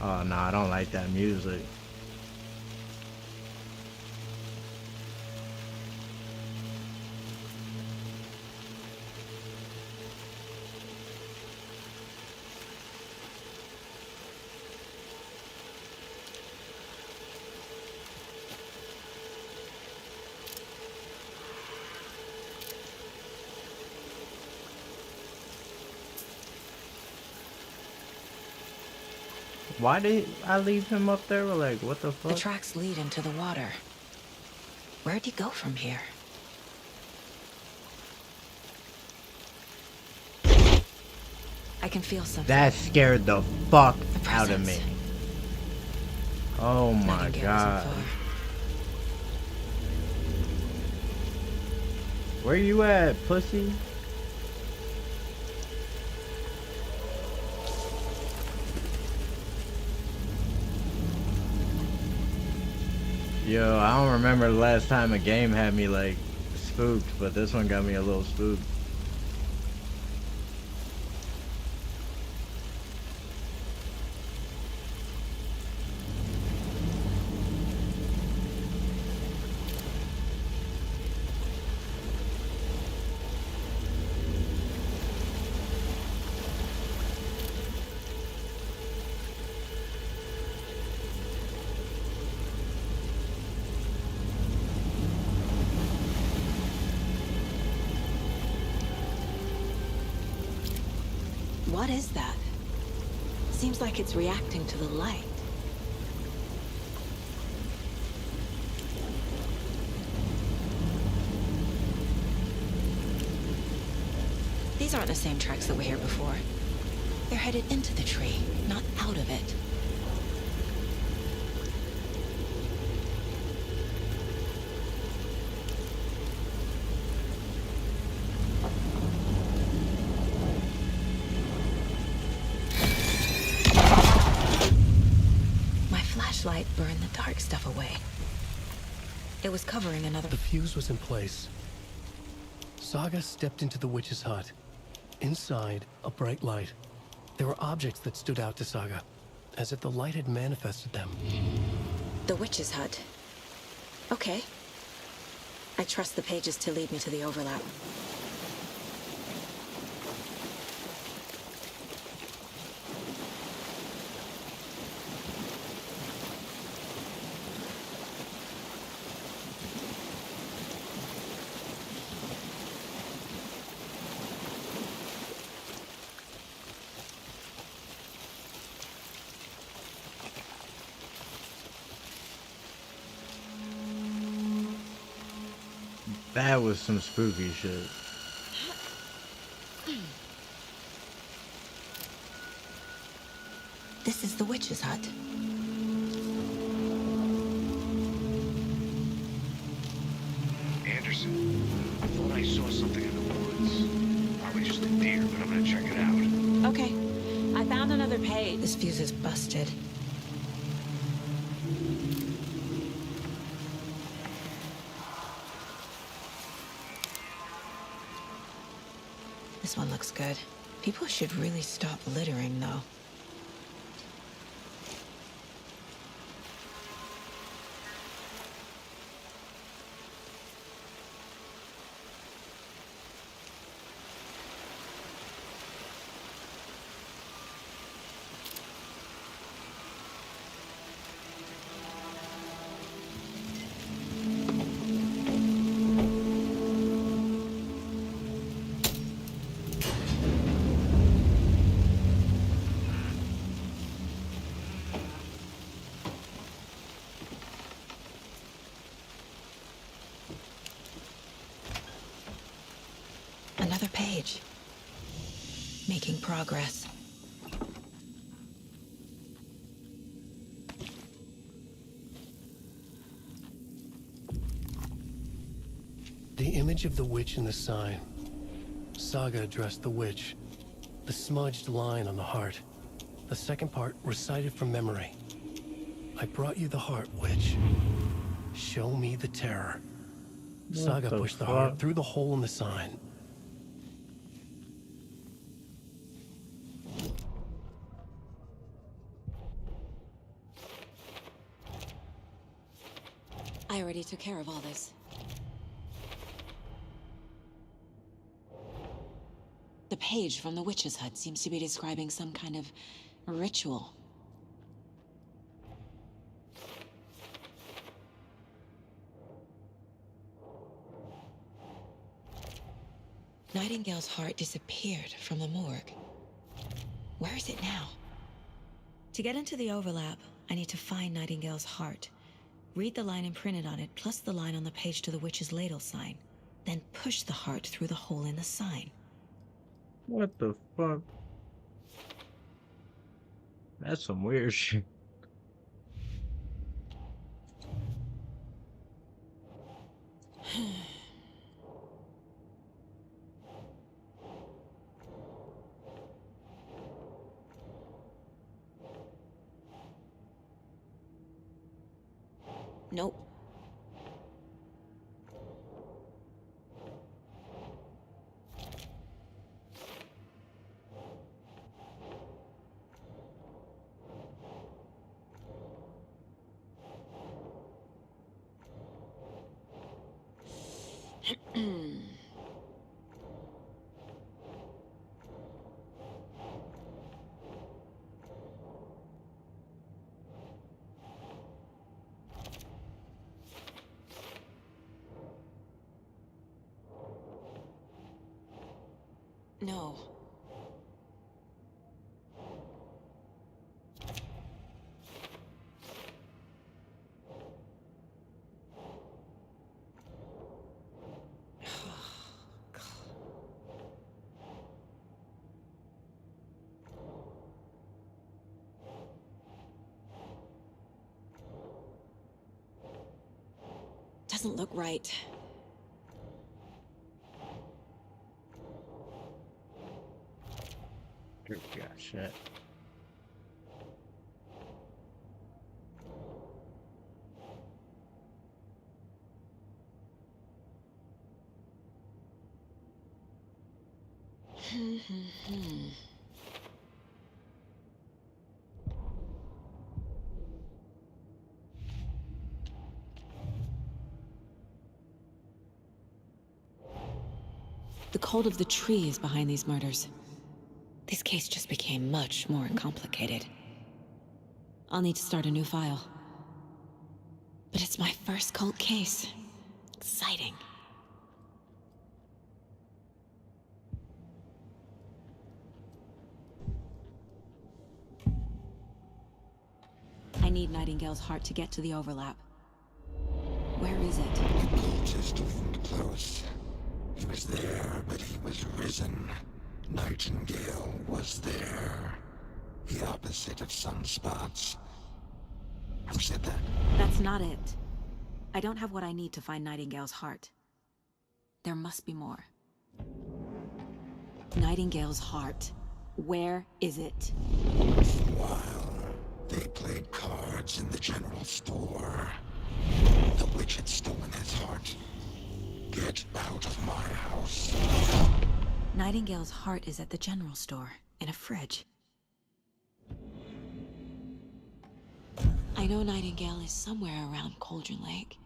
Oh no, I don't like that music. Why did I leave him up there? Like, what the fuck? The tracks lead into the water. Where'd he go from here? I can feel something. That scared the fuck out of me. Oh my god. Where you at, pussy? Yo, I don't remember the last time a game had me like spooked, but this one got me a little spooked. What is that? Seems like it's reacting to the light. These aren't the same tracks that were here before. They're headed into the tree, not out of it. Light burned the dark stuff away. It was covering another... The fuse was in place. Saga stepped into the witch's hut. Inside, a bright light. There were objects that stood out to Saga, as if the light had manifested them. The witch's hut. Okay. I trust the pages to lead me to the overlap. That was some spooky shit. This is the witch's hut. Anderson, I thought I saw something in the woods. Probably just a deer, but I'm gonna check it out. Okay. I found another page. This fuse is busted. This one looks good. People should really stop littering, though. Another page. Making progress. The image of the witch in the sign. Saga addressed the witch. The smudged line on the heart. The second part recited from memory. I brought you the heart, witch. Show me the terror. Saga pushed the heart through the hole in the sign. I already took care of all this. The page from the witch's hut seems to be describing some kind of ritual. Nightingale's heart disappeared from the morgue. Where is it now? To get into the overlap, I need to find Nightingale's heart. Read the line imprinted on it, plus the line on the page to the witch's ladle sign. Then push the heart through the hole in the sign. What the fuck? That's some weird shit. Nope. No. Doesn't look right. Yeah, shit. The cult of the tree is behind these murders. This case just became much more complicated. I'll need to start a new file. But it's my first cult case. Exciting. I need Nightingale's heart to get to the overlap. Where is it? The cultist loomed close. He was there, but he was risen. Nightingale was there. The opposite of sunspots. Who said that? That's not it. I don't have what I need to find Nightingale's heart. There must be more. Nightingale's heart. Where is it? While they played cards in the general store, the witch had stolen his heart. Get out of my house. Nightingale's heart is at the general store, in a fridge. I know Nightingale is somewhere around Cauldron Lake.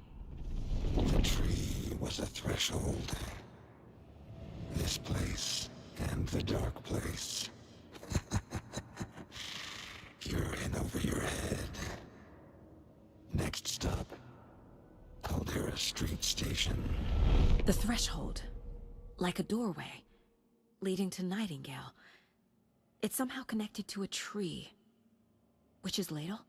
The tree was a threshold. This place and the dark place. You're in over your head. Next stop, Caldera Street Station. The threshold. Like a doorway. Leading to Nightingale. It's somehow connected to a tree. Witch's Ladle?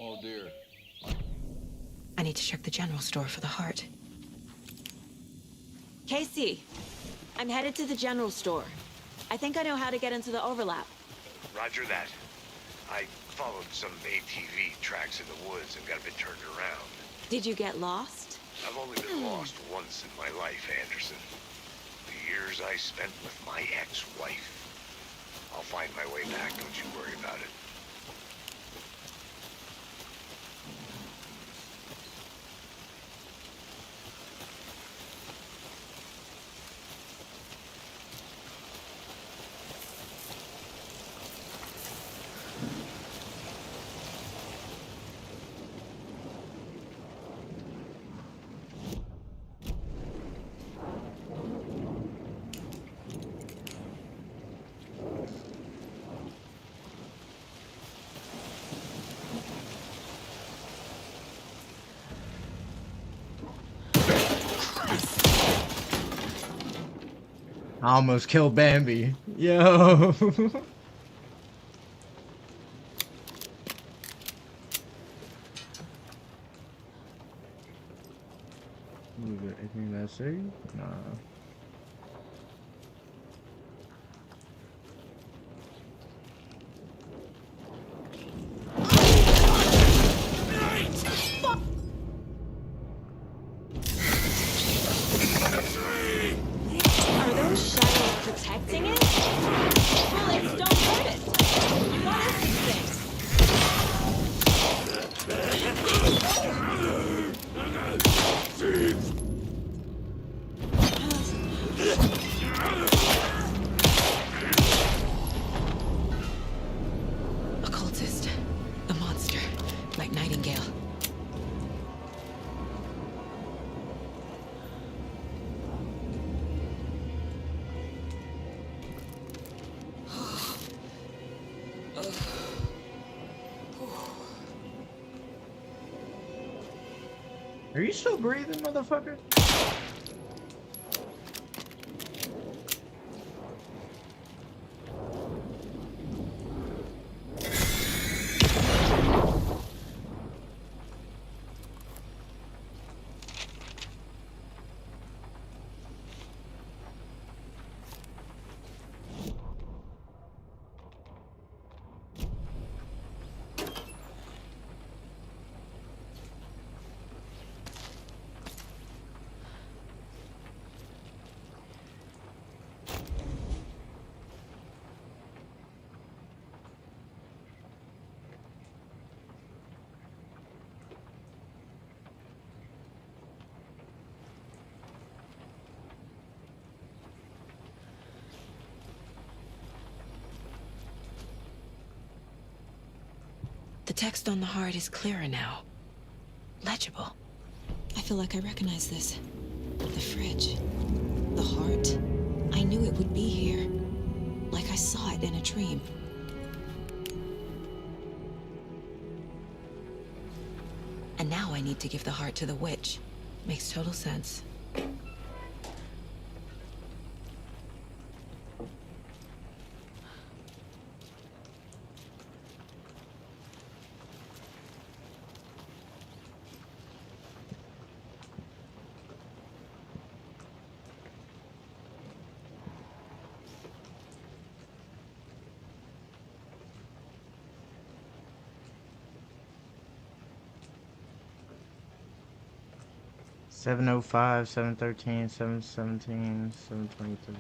Oh dear. I need to check the general store for the heart. Casey, I'm headed to the general store. I think I know how to get into the overlap. Roger that. I followed some ATV tracks in the woods and got a bit turned around. Did you get lost? I've only been lost once in my life, Anderson. The years I spent with my ex-wife. I'll find my way back, don't you worry about it. I almost killed Bambi. Yo. Anything that's safe? Nah. Are those shadows protecting it? Bullets don't hurt it. What is this thing? A cultist. A monster. Like Nightingale. Are you still breathing, motherfucker? text on the heart is clearer now. Legible. I feel like I recognize this. The fridge. The heart. I knew it would be here. Like I saw it in a dream. And now I need to give the heart to the witch. Makes total sense. Seven oh five, 713, 717, 723.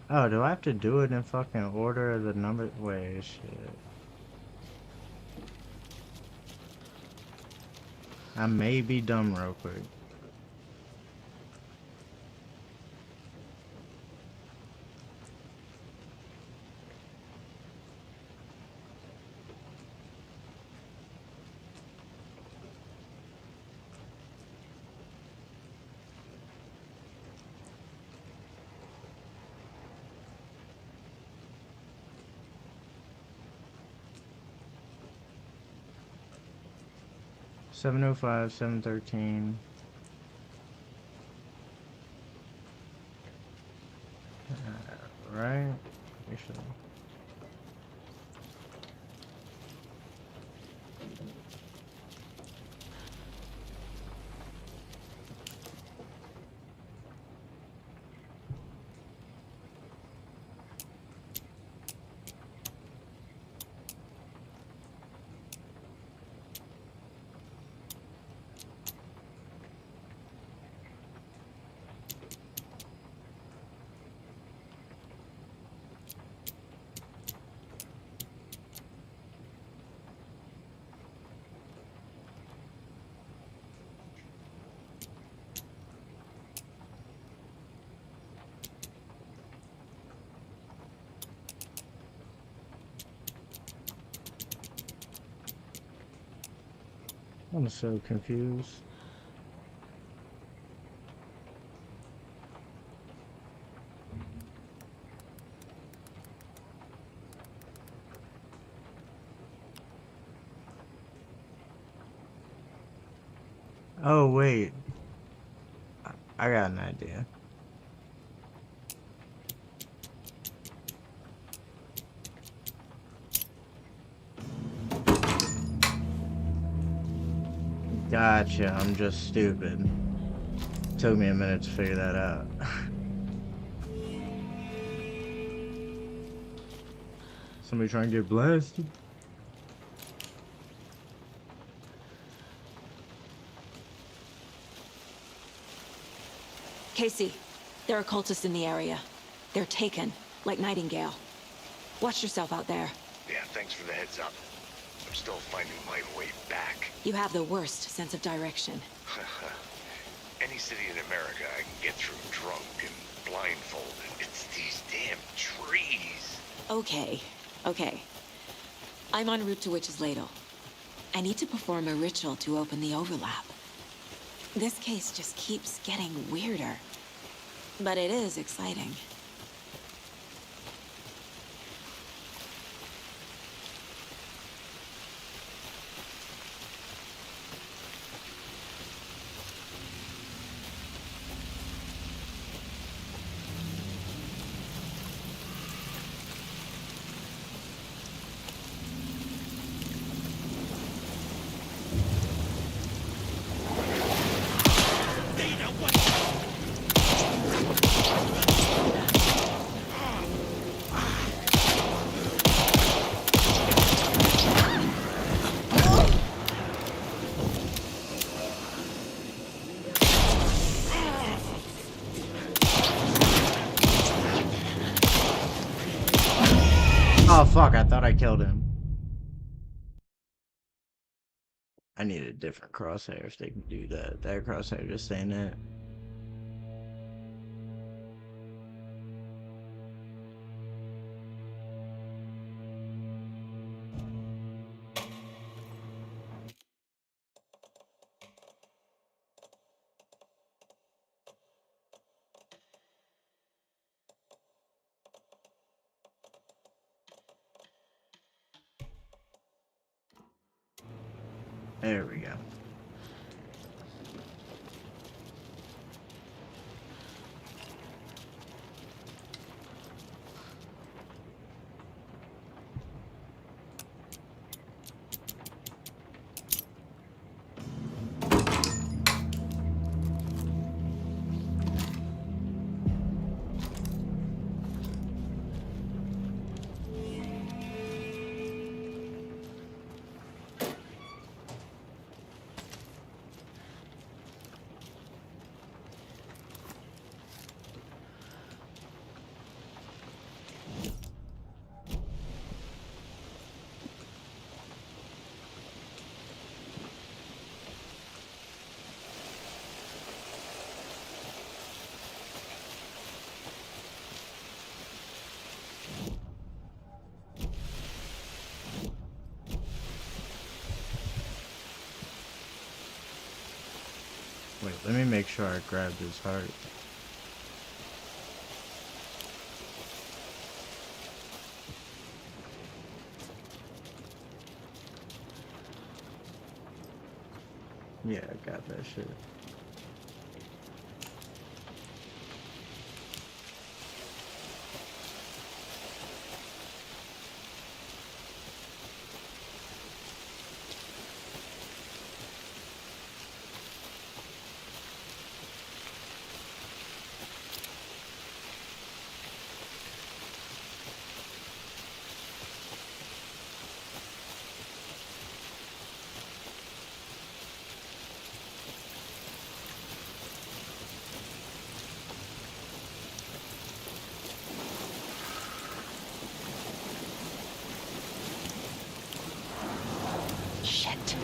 Oh, do I have to do it in fucking order of the number? Wait, shit. I may be dumb real quick. Seven oh five, 713. Right? Actually. I'm so confused. Oh, wait. I got an idea. Gotcha, I'm just stupid. Took me a minute to figure that out. Somebody trying to get blasted? Casey, there are cultists in the area. They're taken, like Nightingale. Watch yourself out there. Yeah, thanks for the heads up. I'm still finding my way back. You have the worst sense of direction. Any city in America I can get through drunk and blindfolded. It's these damn trees. Okay, okay. I'm en route to Witch's Ladle. I need to perform a ritual to open the overlap. This case just keeps getting weirder. But it is exciting. Oh fuck, I thought I killed him. I need a different crosshair if they can do that. That crosshair just saying that. There we go. Wait, let me make sure I grabbed his heart. Yeah, I got that shit. Shit.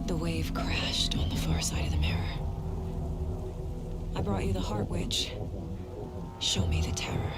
The wave crashed on the far side of the mirror. I brought you the Heart Witch. Show me the terror.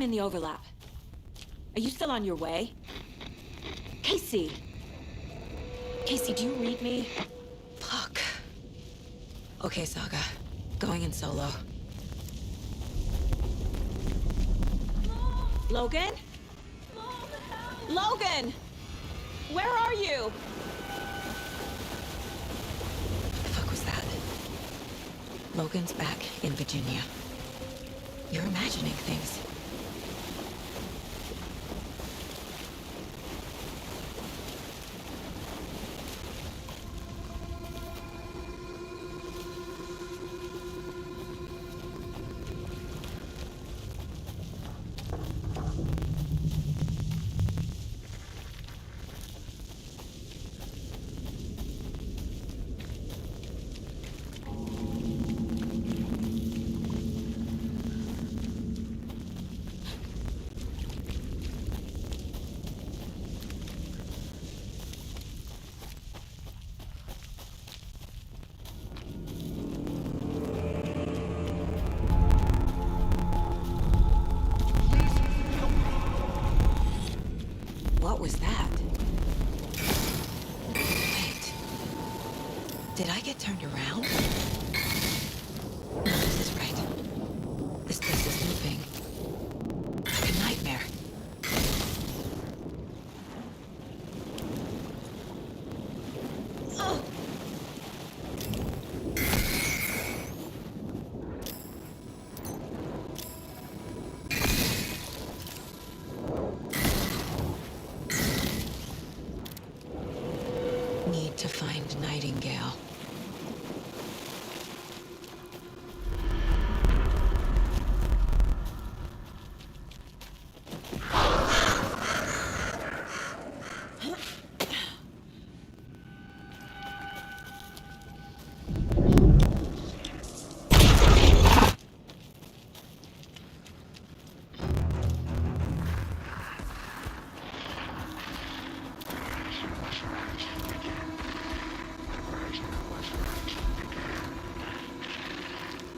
The overlap. Are you still on your way? Casey! Casey, do you read me? Fuck. Okay, Saga. Going in solo. Logan? Logan! Where are you? What the fuck was that? Logan's back in Virginia. You're imagining things. What was that? Wait. Did I get turned around? No, this is right. This place is moving. Like a nightmare. Oh! Need to find Nightingale.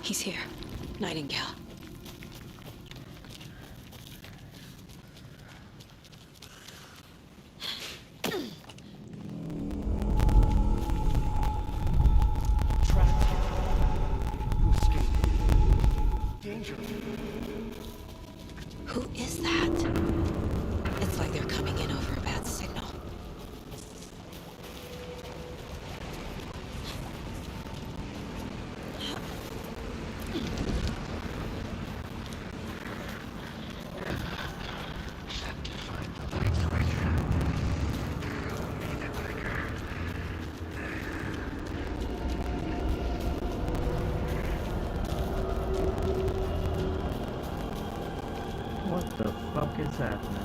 He's here. Nightingale. Who is that? It's like they're coming in over a bad signal. What the fuck is happening?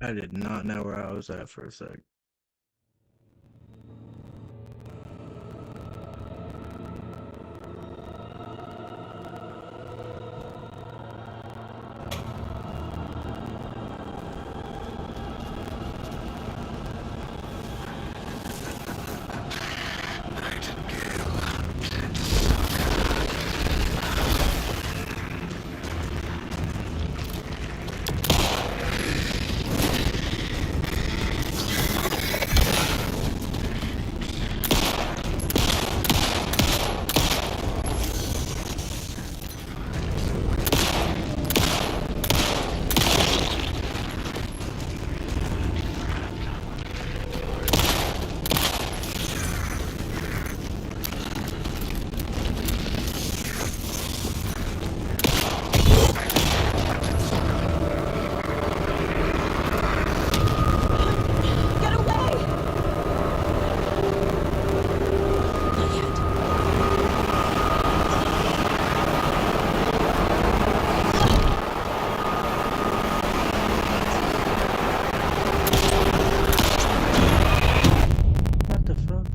I did not know where I was at for a sec. What the fuck?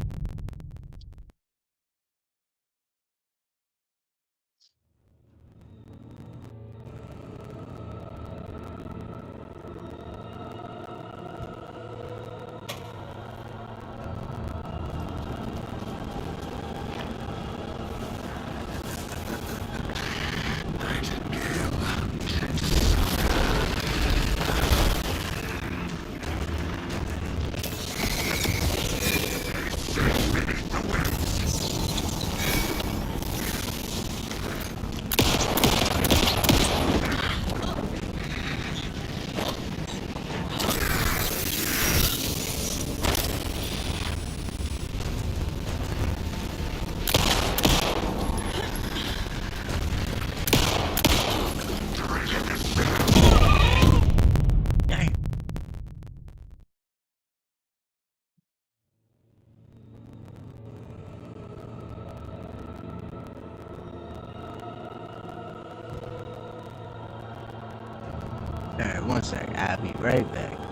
Alright, one sec. I'll be right back.